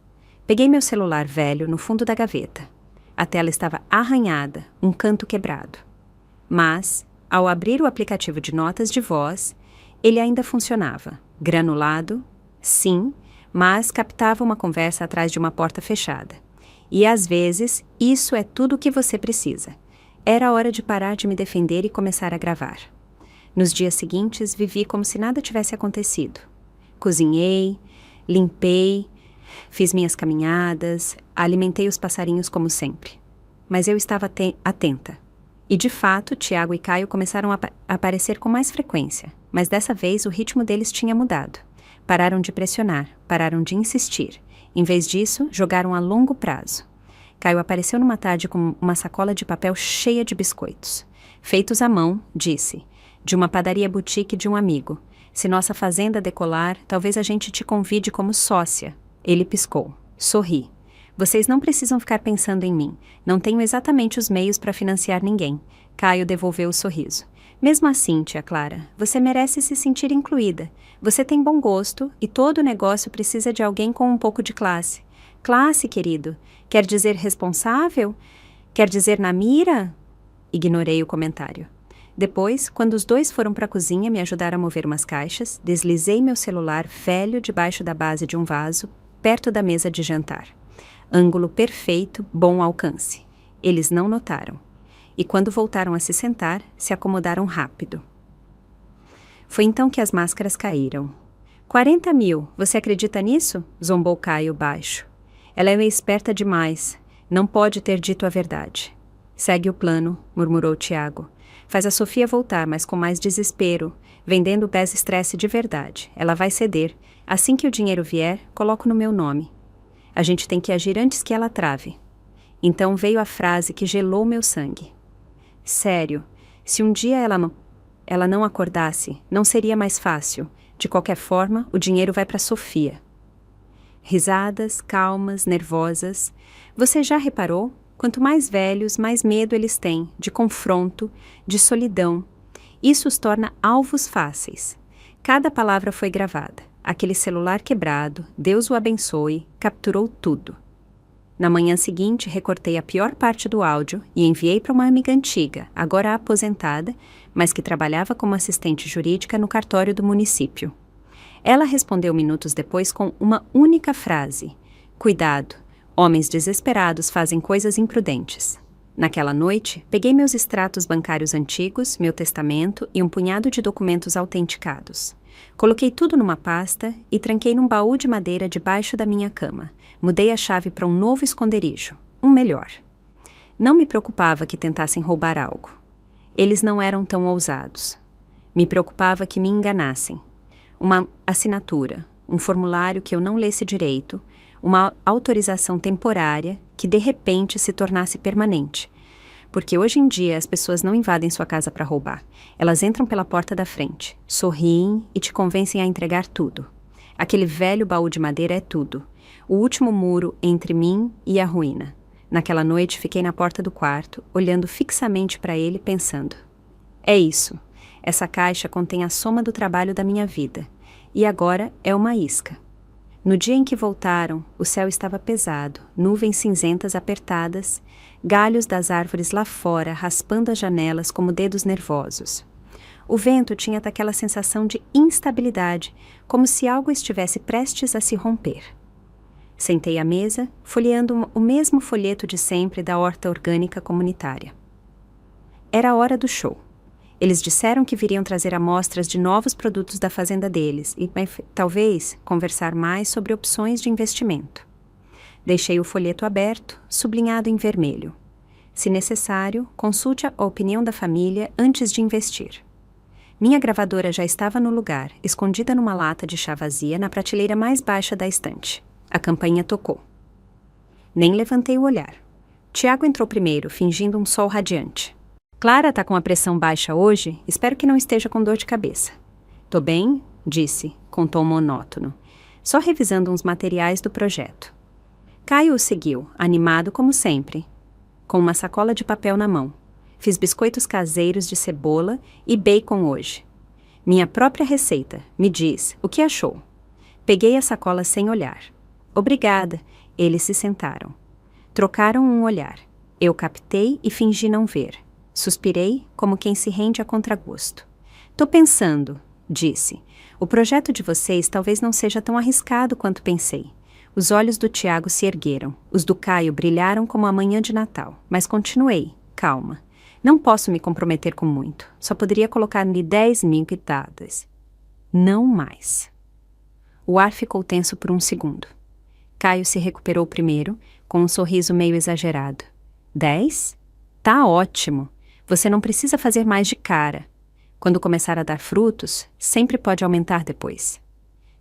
Peguei meu celular velho no fundo da gaveta. A tela estava arranhada, um canto quebrado. Mas, ao abrir o aplicativo de notas de voz, ele ainda funcionava. Granulado, sim, mas captava uma conversa atrás de uma porta fechada. E às vezes, isso é tudo o que você precisa. Era hora de parar de me defender e começar a gravar. Nos dias seguintes, vivi como se nada tivesse acontecido. Cozinhei, limpei, fiz minhas caminhadas, alimentei os passarinhos como sempre. Mas eu estava atenta. E de fato, Tiago e Caio começaram a aparecer com mais frequência, mas dessa vez o ritmo deles tinha mudado. Pararam de pressionar, pararam de insistir. Em vez disso, jogaram a longo prazo. Caio apareceu numa tarde com uma sacola de papel cheia de biscoitos. Feitos à mão, disse, de uma padaria boutique de um amigo. Se nossa fazenda decolar, talvez a gente te convide como sócia. Ele piscou. Sorri. Vocês não precisam ficar pensando em mim. Não tenho exatamente os meios para financiar ninguém. Caio devolveu o sorriso. Mesmo assim, tia Clara, você merece se sentir incluída. Você tem bom gosto e todo negócio precisa de alguém com um pouco de classe. Classe, querido. Quer dizer responsável? Quer dizer na mira? Ignorei o comentário. Depois, quando os dois foram para a cozinha me ajudar a mover umas caixas, deslizei meu celular velho debaixo da base de um vaso, perto da mesa de jantar. Ângulo perfeito, bom alcance. Eles não notaram. E quando voltaram a se sentar, se acomodaram rápido. Foi então que as máscaras caíram. 40 mil, você acredita nisso? Zombou Caio baixo. Ela é esperta demais. Não pode ter dito a verdade. Segue o plano, murmurou Tiago. Faz a Sofia voltar, mas com mais desespero, vendendo o Best Stress de verdade. Ela vai ceder. Assim que o dinheiro vier, coloco no meu nome. A gente tem que agir antes que ela trave. Então veio a frase que gelou meu sangue. Sério, se um dia ela não acordasse, não seria mais fácil. De qualquer forma, o dinheiro vai para Sofia. Risadas, calmas, nervosas. Você já reparou? Quanto mais velhos, mais medo eles têm, de confronto, de solidão. Isso os torna alvos fáceis. Cada palavra foi gravada. Aquele celular quebrado, Deus o abençoe, capturou tudo. Na manhã seguinte, recortei a pior parte do áudio e enviei para uma amiga antiga, agora aposentada, mas que trabalhava como assistente jurídica no cartório do município. Ela respondeu minutos depois com uma única frase: cuidado, homens desesperados fazem coisas imprudentes. Naquela noite, peguei meus extratos bancários antigos, meu testamento e um punhado de documentos autenticados. Coloquei tudo numa pasta e tranquei num baú de madeira debaixo da minha cama. Mudei a chave para um novo esconderijo, um melhor. Não me preocupava que tentassem roubar algo. Eles não eram tão ousados. Me preocupava que me enganassem. Uma assinatura, um formulário que eu não lesse direito, uma autorização temporária que de repente se tornasse permanente. Porque hoje em dia as pessoas não invadem sua casa para roubar. Elas entram pela porta da frente, sorriem e te convencem a entregar tudo. Aquele velho baú de madeira é tudo. O último muro entre mim e a ruína. Naquela noite fiquei na porta do quarto, olhando fixamente para ele, pensando: é isso. Essa caixa contém a soma do trabalho da minha vida. E agora é uma isca. No dia em que voltaram, o céu estava pesado, nuvens cinzentas apertadas, galhos das árvores lá fora raspando as janelas como dedos nervosos. O vento tinha aquela sensação de instabilidade, como se algo estivesse prestes a se romper. Sentei à mesa, folheando o mesmo folheto de sempre da horta orgânica comunitária. Era a hora do show. Eles disseram que viriam trazer amostras de novos produtos da fazenda deles e, talvez, conversar mais sobre opções de investimento. Deixei o folheto aberto, sublinhado em vermelho. Se necessário, consulte a opinião da família antes de investir. Minha gravadora já estava no lugar, escondida numa lata de chá vazia na prateleira mais baixa da estante. A campainha tocou. Nem levantei o olhar. Tiago entrou primeiro, fingindo um sol radiante. Clara tá com a pressão baixa hoje? Espero que não esteja com dor de cabeça. Tô bem, disse, com tom monótono, só revisando uns materiais do projeto. Caio o seguiu, animado como sempre, com uma sacola de papel na mão. Fiz biscoitos caseiros de cebola e bacon hoje. Minha própria receita. Me diz, o que achou? Peguei a sacola sem olhar. Obrigada. Eles se sentaram. Trocaram um olhar. Eu captei e fingi não ver. Suspirei, como quem se rende a contragosto. Tô pensando, disse. O projeto de vocês talvez não seja tão arriscado quanto pensei. Os olhos do Tiago se ergueram. Os do Caio brilharam como a manhã de Natal. Mas continuei, calma. Não posso me comprometer com muito. Só poderia colocar-lhe 10 mil pitadas. Não mais. O ar ficou tenso por um segundo. Caio se recuperou primeiro, com um sorriso meio exagerado. 10? Tá ótimo. Você não precisa fazer mais de cara. Quando começar a dar frutos, sempre pode aumentar depois.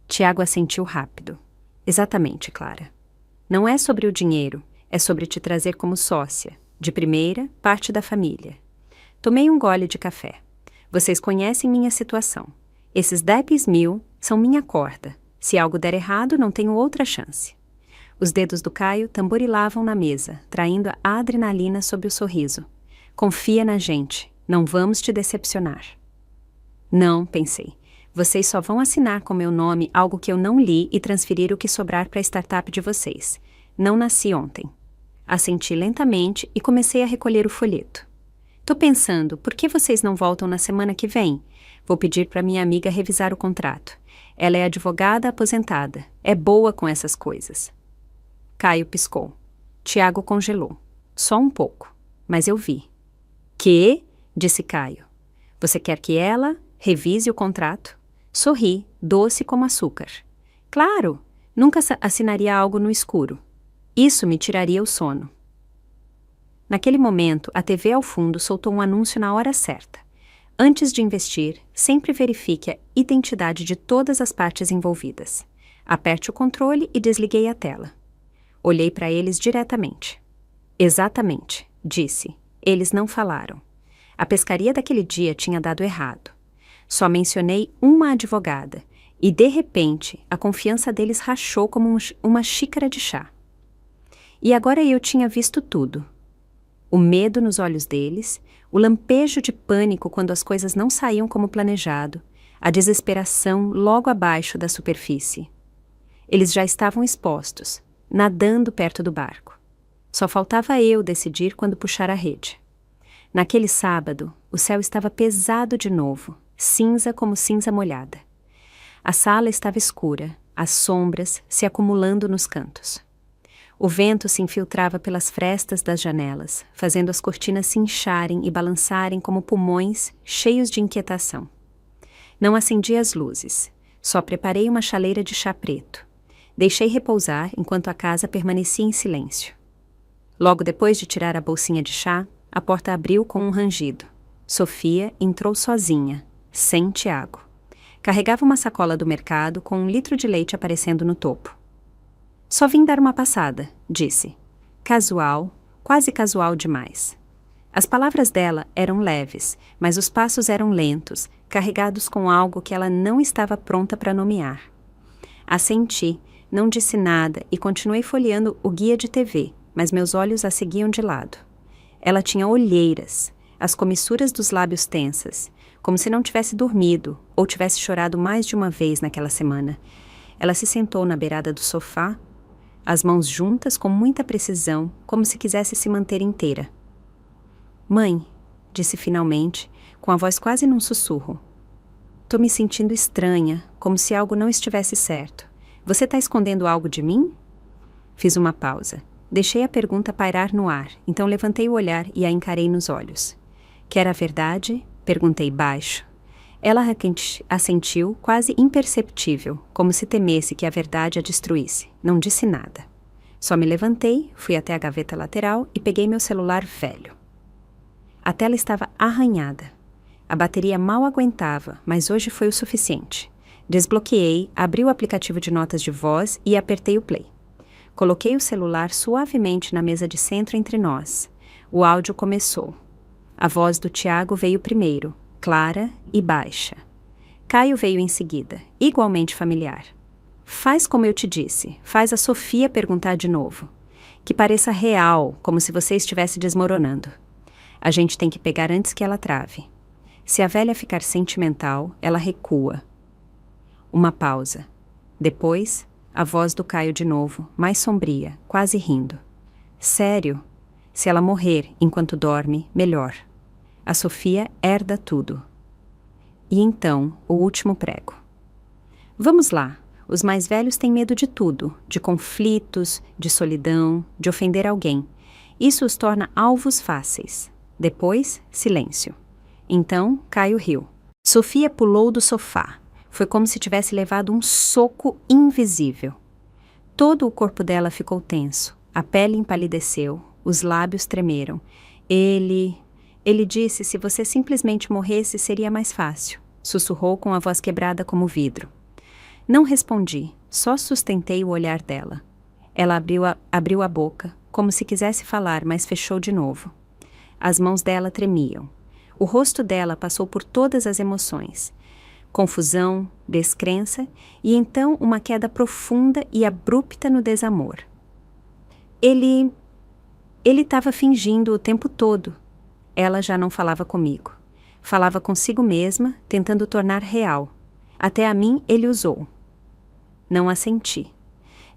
Tiago assentiu rápido. Exatamente, Clara. Não é sobre o dinheiro, é sobre te trazer como sócia. De primeira, parte da família. Tomei um gole de café. Vocês conhecem minha situação. Esses 10 mil são minha corda. Se algo der errado, não tenho outra chance. Os dedos do Caio tamborilavam na mesa, traindo a adrenalina sob o sorriso. Confia na gente, Não vamos te decepcionar. Não, pensei. Vocês só vão assinar com meu nome algo que eu não li e transferir o que sobrar para a startup de vocês. Não nasci ontem. Assenti lentamente e comecei a recolher o folheto. Tô pensando, por que vocês não voltam na semana que vem? Vou pedir para minha amiga revisar o contrato. Ela é advogada aposentada. É boa com essas coisas. Caio piscou. Tiago congelou. Só um pouco. Mas eu vi. Que? Disse Caio. Você quer que ela revise o contrato? Sorri, doce como açúcar. Claro, nunca assinaria algo no escuro. Isso me tiraria o sono. Naquele momento, a TV ao fundo soltou um anúncio na hora certa. Antes de investir, sempre verifique a identidade de todas as partes envolvidas. Aperte o controle e desliguei a tela. Olhei para eles diretamente. Exatamente, disse. Eles não falaram. A pescaria daquele dia tinha dado errado. Só mencionei uma advogada e, de repente, a confiança deles rachou como uma xícara de chá. E agora eu tinha visto tudo. O medo nos olhos deles, o lampejo de pânico quando as coisas não saíam como planejado, a desesperação logo abaixo da superfície. Eles já estavam expostos, nadando perto do barco. Só faltava eu decidir quando puxar a rede. Naquele sábado, o céu estava pesado de novo, cinza como cinza molhada. A sala estava escura, as sombras se acumulando nos cantos. O vento se infiltrava pelas frestas das janelas, fazendo as cortinas se incharem e balançarem como pulmões cheios de inquietação. Não acendi as luzes, só preparei uma chaleira de chá preto. Deixei repousar enquanto a casa permanecia em silêncio. Logo depois de tirar a bolsinha de chá, a porta abriu com um rangido. Sofia entrou sozinha, sem Tiago. Carregava uma sacola do mercado com 1 litro de leite aparecendo no topo. Só vim dar uma passada, disse. Casual, quase casual demais. As palavras dela eram leves, mas os passos eram lentos, carregados com algo que ela não estava pronta para nomear. Assenti, não disse nada e continuei folheando o guia de TV, mas meus olhos a seguiam de lado. Ela tinha olheiras, as comissuras dos lábios tensas, como se não tivesse dormido ou tivesse chorado mais de uma vez naquela semana. Ela se sentou na beirada do sofá, as mãos juntas com muita precisão, como se quisesse se manter inteira. Mãe, disse finalmente, com a voz quase num sussurro. Tô me sentindo estranha, como se algo não estivesse certo. Você tá escondendo algo de mim? Fiz uma pausa. Deixei a pergunta pairar no ar, então levantei o olhar e a encarei nos olhos. Quer a verdade? Perguntei baixo. Ela assentiu, quase imperceptível, como se temesse que a verdade a destruísse. Não disse nada. Só me levantei, fui até a gaveta lateral e peguei meu celular velho. A tela estava arranhada. A bateria mal aguentava, mas hoje foi o suficiente. Desbloqueei, abri o aplicativo de notas de voz e apertei o play. Coloquei o celular suavemente na mesa de centro entre nós. O áudio começou. A voz do Tiago veio primeiro, clara e baixa. Caio veio em seguida, igualmente familiar. Faz como eu te disse, faz a Sofia perguntar de novo. Que pareça real, como se você estivesse desmoronando. A gente tem que pegar antes que ela trave. Se a velha ficar sentimental, ela recua. Uma pausa. Depois, a voz do Caio de novo, mais sombria, quase rindo. Sério? Se ela morrer enquanto dorme, melhor. A Sofia herda tudo. E então, o último prego. Vamos lá. Os mais velhos têm medo de tudo, de conflitos, de solidão, de ofender alguém. Isso os torna alvos fáceis. Depois, silêncio. Então, Caio riu. Sofia pulou do sofá. Foi como se tivesse levado um soco invisível. Todo o corpo dela ficou tenso. A pele empalideceu, os lábios tremeram. Ele disse se você simplesmente morresse seria mais fácil. Sussurrou com a voz quebrada como vidro. Não respondi, só sustentei o olhar dela. Ela abriu a boca, como se quisesse falar, mas fechou de novo. As mãos dela tremiam. O rosto dela passou por todas as emoções. Confusão, descrença e então uma queda profunda e abrupta no desamor. Ele estava fingindo o tempo todo. Ela já não falava comigo. Falava consigo mesma, tentando tornar real. Até a mim ele usou. Não assenti.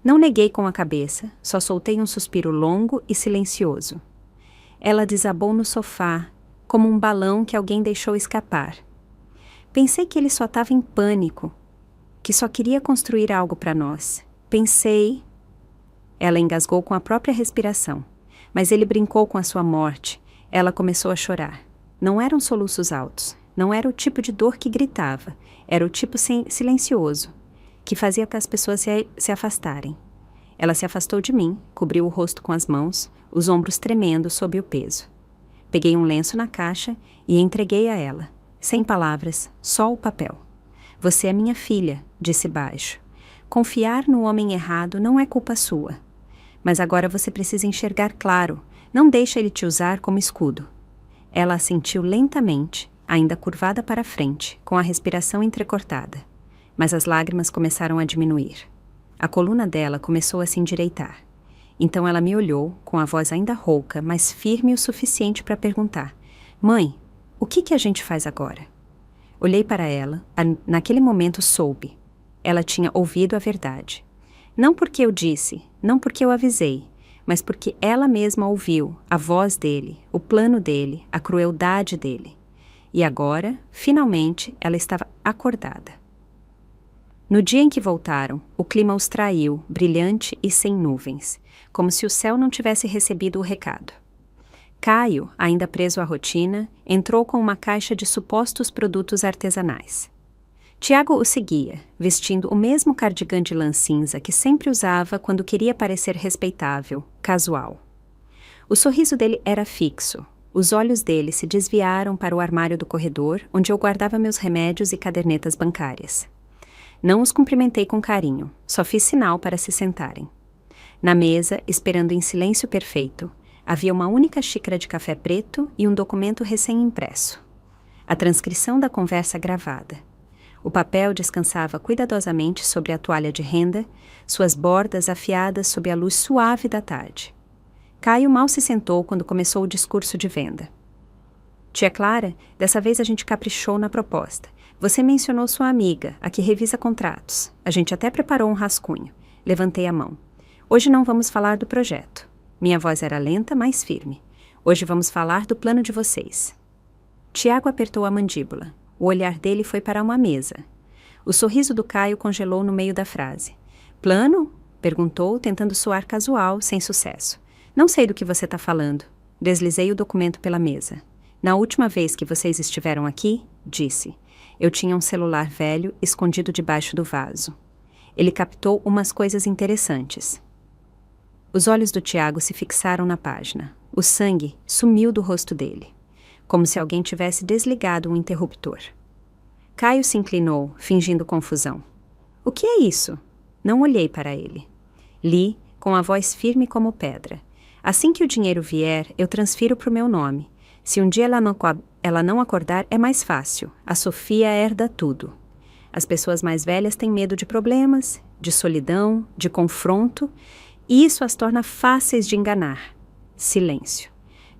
Não neguei com a cabeça, só soltei um suspiro longo e silencioso. Ela desabou no sofá, como um balão que alguém deixou escapar. Pensei que ele só estava em pânico, que só queria construir algo para nós. Pensei... Ela engasgou com a própria respiração, mas ele brincou com a sua morte. Ela começou a chorar. Não eram soluços altos, não era o tipo de dor que gritava, era o tipo silencioso, que fazia que as pessoas se afastarem. Ela se afastou de mim, cobriu o rosto com as mãos, os ombros tremendo sob o peso. Peguei um lenço na caixa e entreguei a ela, sem palavras, só o papel. Você é minha filha, disse baixo. Confiar no homem errado não é culpa sua. Mas agora você precisa enxergar claro, não deixe ele te usar como escudo. Ela assentiu lentamente, ainda curvada para a frente, com a respiração entrecortada. Mas as lágrimas começaram a diminuir. A coluna dela começou a se endireitar. Então ela me olhou, com a voz ainda rouca, mas firme o suficiente para perguntar: Mãe, o que a gente faz agora? Olhei para ela, naquele momento soube. Ela tinha ouvido a verdade. Não porque eu disse, não porque eu avisei, mas porque ela mesma ouviu a voz dele, o plano dele, a crueldade dele. E agora, finalmente, ela estava acordada. No dia em que voltaram, o clima os traiu, brilhante e sem nuvens, como se o céu não tivesse recebido o recado. Caio, ainda preso à rotina, entrou com uma caixa de supostos produtos artesanais. Tiago o seguia, vestindo o mesmo cardigã de lã cinza que sempre usava quando queria parecer respeitável, casual. O sorriso dele era fixo. Os olhos dele se desviaram para o armário do corredor, onde eu guardava meus remédios e cadernetas bancárias. Não os cumprimentei com carinho, só fiz sinal para se sentarem. Na mesa, esperando em silêncio perfeito, havia uma única xícara de café preto e um documento recém-impresso. A transcrição da conversa gravada. O papel descansava cuidadosamente sobre a toalha de renda, suas bordas afiadas sob a luz suave da tarde. Caio mal se sentou quando começou o discurso de venda. Tia Clara, dessa vez a gente caprichou na proposta. Você mencionou sua amiga, a que revisa contratos. A gente até preparou um rascunho. Levantei a mão. Hoje não vamos falar do projeto. Minha voz era lenta, mas firme. Hoje vamos falar do plano de vocês. Tiago apertou a mandíbula. O olhar dele foi para uma mesa. O sorriso do Caio congelou no meio da frase. Plano? Perguntou, tentando soar casual, sem sucesso. Não sei do que você está falando. Deslizei o documento pela mesa. Na última vez que vocês estiveram aqui, disse, eu tinha um celular velho escondido debaixo do vaso. Ele captou umas coisas interessantes. Os olhos do Tiago se fixaram na página. O sangue sumiu do rosto dele, como se alguém tivesse desligado um interruptor. Caio se inclinou, fingindo confusão. O que é isso? Não olhei para ele. Li, com a voz firme como pedra. Assim que o dinheiro vier, eu transfiro para o meu nome. Se um dia ela não acordar, é mais fácil. A Sofia herda tudo. As pessoas mais velhas têm medo de problemas, de solidão, de confronto, e isso as torna fáceis de enganar. Silêncio.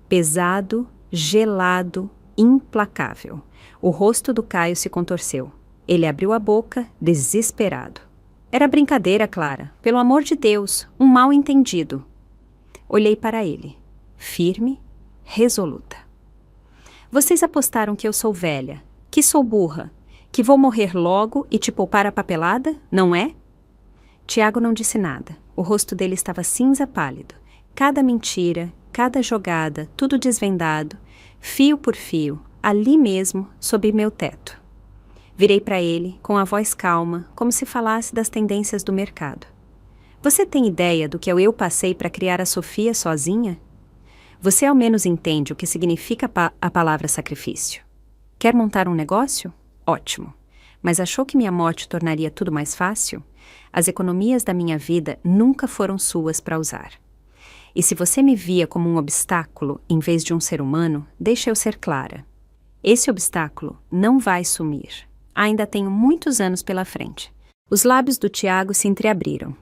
Pesado, gelado, implacável. O rosto do Caio se contorceu. Ele abriu a boca, desesperado. Era brincadeira, Clara. Pelo amor de Deus, um mal-entendido. Olhei para ele, firme, resoluta. Vocês apostaram que eu sou velha, que sou burra, que vou morrer logo e te poupar a papelada, não é? Tiago não disse nada. O rosto dele estava cinza pálido. Cada mentira, cada jogada, tudo desvendado, fio por fio, ali mesmo, sob meu teto. Virei para ele, com a voz calma, como se falasse das tendências do mercado. Você tem ideia do que eu passei para criar a Sofia sozinha? Você ao menos entende o que significa a palavra sacrifício. Quer montar um negócio? Ótimo. Mas achou que minha morte tornaria tudo mais fácil? As economias da minha vida nunca foram suas para usar. E se você me via como um obstáculo em vez de um ser humano, deixa eu ser clara. Esse obstáculo não vai sumir. Ainda tenho muitos anos pela frente. Os lábios do Tiago se entreabriram.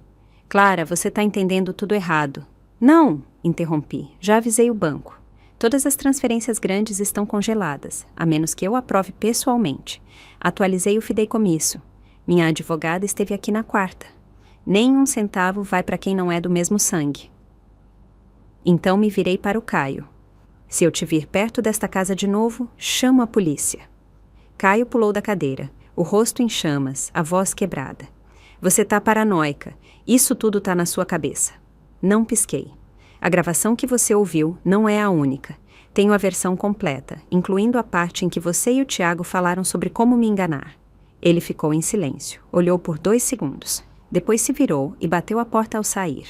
Clara, você está entendendo tudo errado. Não, interrompi. Já avisei o banco. Todas as transferências grandes estão congeladas, a menos que eu aprove pessoalmente. Atualizei o fideicomisso. Minha advogada esteve aqui na quarta. Nem um centavo vai para quem não é do mesmo sangue. Então me virei para o Caio. Se eu te vir perto desta casa de novo, chamo a polícia. Caio pulou da cadeira, o rosto em chamas, a voz quebrada. Você tá paranoica. Isso tudo tá na sua cabeça. Não pisquei. A gravação que você ouviu não é a única. Tenho a versão completa, incluindo a parte em que você e o Tiago falaram sobre como me enganar. Ele ficou em silêncio, olhou por 2 segundos. Depois se virou e bateu a porta ao sair.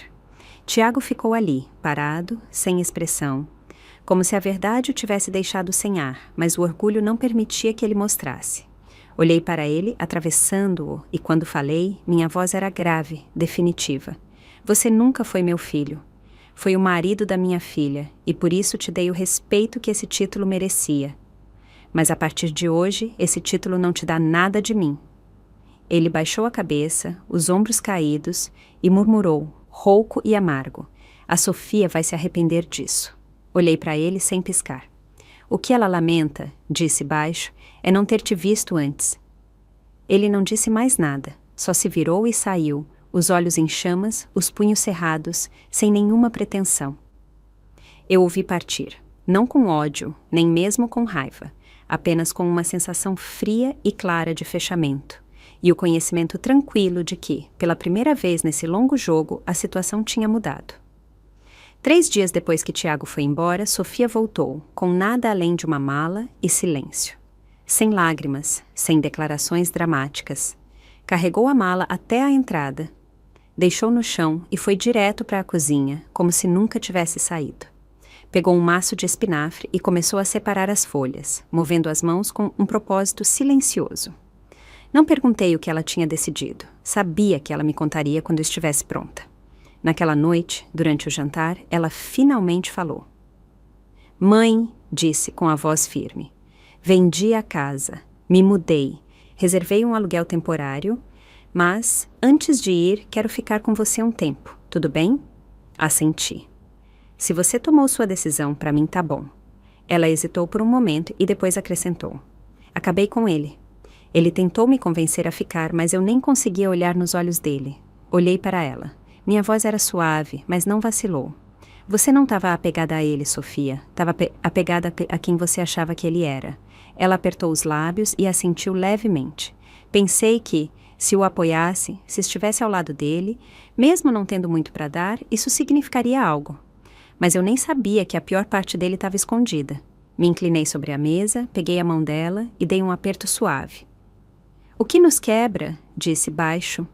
Tiago ficou ali, parado, sem expressão, como se a verdade o tivesse deixado sem ar, mas o orgulho não permitia que ele mostrasse. Olhei para ele, atravessando-o, e quando falei, minha voz era grave, definitiva. Você nunca foi meu filho. Foi o marido da minha filha, e por isso te dei o respeito que esse título merecia. Mas a partir de hoje, esse título não te dá nada de mim. Ele baixou a cabeça, os ombros caídos, e murmurou, rouco e amargo. A Sofia vai se arrepender disso. Olhei para ele sem piscar. O que ela lamenta, disse baixo, é não ter te visto antes. Ele não disse mais nada, só se virou e saiu, os olhos em chamas, os punhos cerrados, sem nenhuma pretensão. Eu o vi partir, não com ódio, nem mesmo com raiva, apenas com uma sensação fria e clara de fechamento, e o conhecimento tranquilo de que, pela primeira vez nesse longo jogo, a situação tinha mudado. 3 dias depois que Tiago foi embora, Sofia voltou, com nada além de uma mala e silêncio. Sem lágrimas, sem declarações dramáticas. Carregou a mala até a entrada, deixou no chão e foi direto para a cozinha, como se nunca tivesse saído. Pegou um maço de espinafre e começou a separar as folhas, movendo as mãos com um propósito silencioso. Não perguntei o que ela tinha decidido. Sabia que ela me contaria quando estivesse pronta. Naquela noite, durante o jantar, ela finalmente falou. Mãe, disse com a voz firme, vendi a casa, me mudei, reservei um aluguel temporário, mas, antes de ir, quero ficar com você um tempo, tudo bem? Assenti. Se você tomou sua decisão, para mim tá bom. Ela hesitou por um momento e depois acrescentou. Acabei com ele. Ele tentou me convencer a ficar, mas eu nem conseguia olhar nos olhos dele. Olhei para ela. Minha voz era suave, mas não vacilou. Você não estava apegada a ele, Sofia. Estava apegada a quem você achava que ele era. Ela apertou os lábios e assentiu levemente. Pensei que, se o apoiasse, se estivesse ao lado dele, mesmo não tendo muito para dar, isso significaria algo. Mas eu nem sabia que a pior parte dele estava escondida. Me inclinei sobre a mesa, peguei a mão dela e dei um aperto suave. O que nos quebra, disse baixo,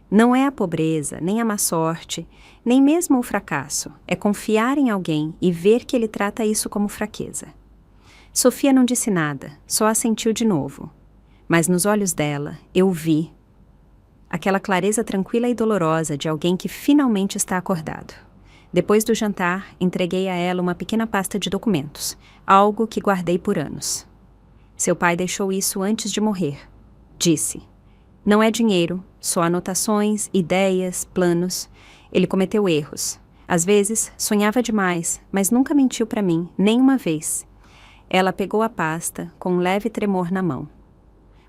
não é a pobreza, nem a má sorte, nem mesmo o fracasso. É confiar em alguém e ver que ele trata isso como fraqueza. Sofia não disse nada, só assentiu de novo. Mas nos olhos dela, eu vi aquela clareza tranquila e dolorosa de alguém que finalmente está acordado. Depois do jantar, entreguei a ela uma pequena pasta de documentos, algo que guardei por anos. Seu pai deixou isso antes de morrer. Disse. Não é dinheiro, só anotações, ideias, planos. Ele cometeu erros. Às vezes, sonhava demais, mas nunca mentiu para mim, nem uma vez. Ela pegou a pasta, com um leve tremor na mão.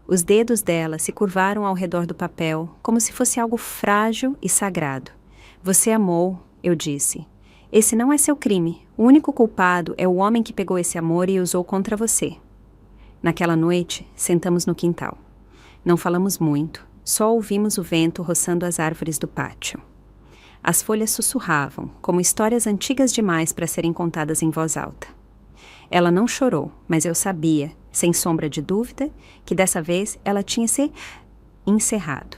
Os dedos dela se curvaram ao redor do papel, como se fosse algo frágil e sagrado. Você amou, eu disse. Esse não é seu crime. O único culpado é o homem que pegou esse amor e usou contra você. Naquela noite, sentamos no quintal. Não falamos muito, só ouvimos o vento roçando as árvores do pátio. As folhas sussurravam, como histórias antigas demais para serem contadas em voz alta. Ela não chorou, mas eu sabia, sem sombra de dúvida, que dessa vez ela tinha se encerrado.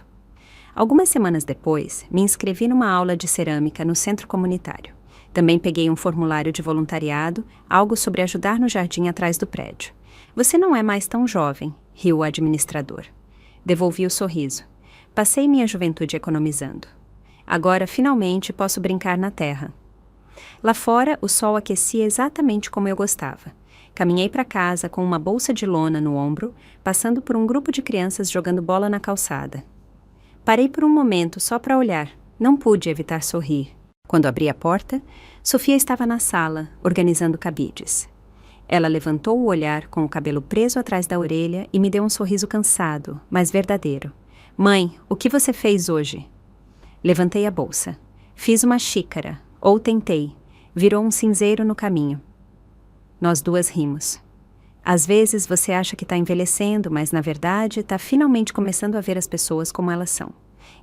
Algumas semanas depois, me inscrevi numa aula de cerâmica no centro comunitário. Também peguei um formulário de voluntariado, algo sobre ajudar no jardim atrás do prédio. Você não é mais tão jovem, riu o administrador. Devolvi o sorriso. Passei minha juventude economizando. Agora, finalmente, posso brincar na terra. Lá fora, o sol aquecia exatamente como eu gostava. Caminhei para casa com uma bolsa de lona no ombro, passando por um grupo de crianças jogando bola na calçada. Parei por um momento só para olhar. Não pude evitar sorrir. Quando abri a porta, Sofia estava na sala, organizando cabides. Ela levantou o olhar com o cabelo preso atrás da orelha e me deu um sorriso cansado, mas verdadeiro. Mãe, o que você fez hoje? Levantei a bolsa. Fiz uma xícara, ou tentei. Virou um cinzeiro no caminho. Nós duas rimos. Às vezes você acha que está envelhecendo, mas na verdade está finalmente começando a ver as pessoas como elas são.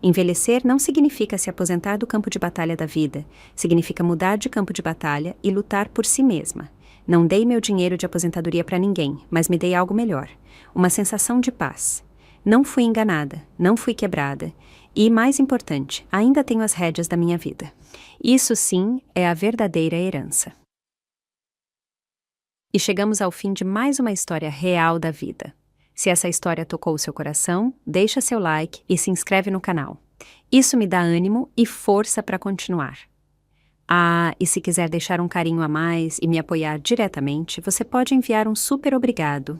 Envelhecer não significa se aposentar do campo de batalha da vida. Significa mudar de campo de batalha e lutar por si mesma. Não dei meu dinheiro de aposentadoria para ninguém, mas me dei algo melhor. Uma sensação de paz. Não fui enganada, não fui quebrada. E, mais importante, ainda tenho as rédeas da minha vida. Isso sim é a verdadeira herança. E chegamos ao fim de mais uma história real da vida. Se essa história tocou o seu coração, deixa seu like e se inscreve no canal. Isso me dá ânimo e força para continuar. Ah, e se quiser deixar um carinho a mais e me apoiar diretamente, você pode enviar um super obrigado.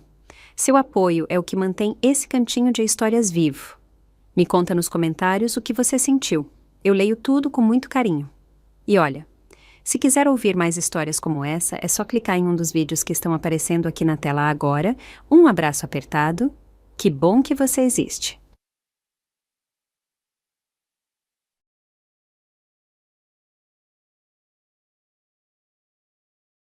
Seu apoio é o que mantém esse cantinho de histórias vivo. Me conta nos comentários o que você sentiu. Eu leio tudo com muito carinho. E olha, se quiser ouvir mais histórias como essa, é só clicar em um dos vídeos que estão aparecendo aqui na tela agora. Um abraço apertado. Que bom que você existe!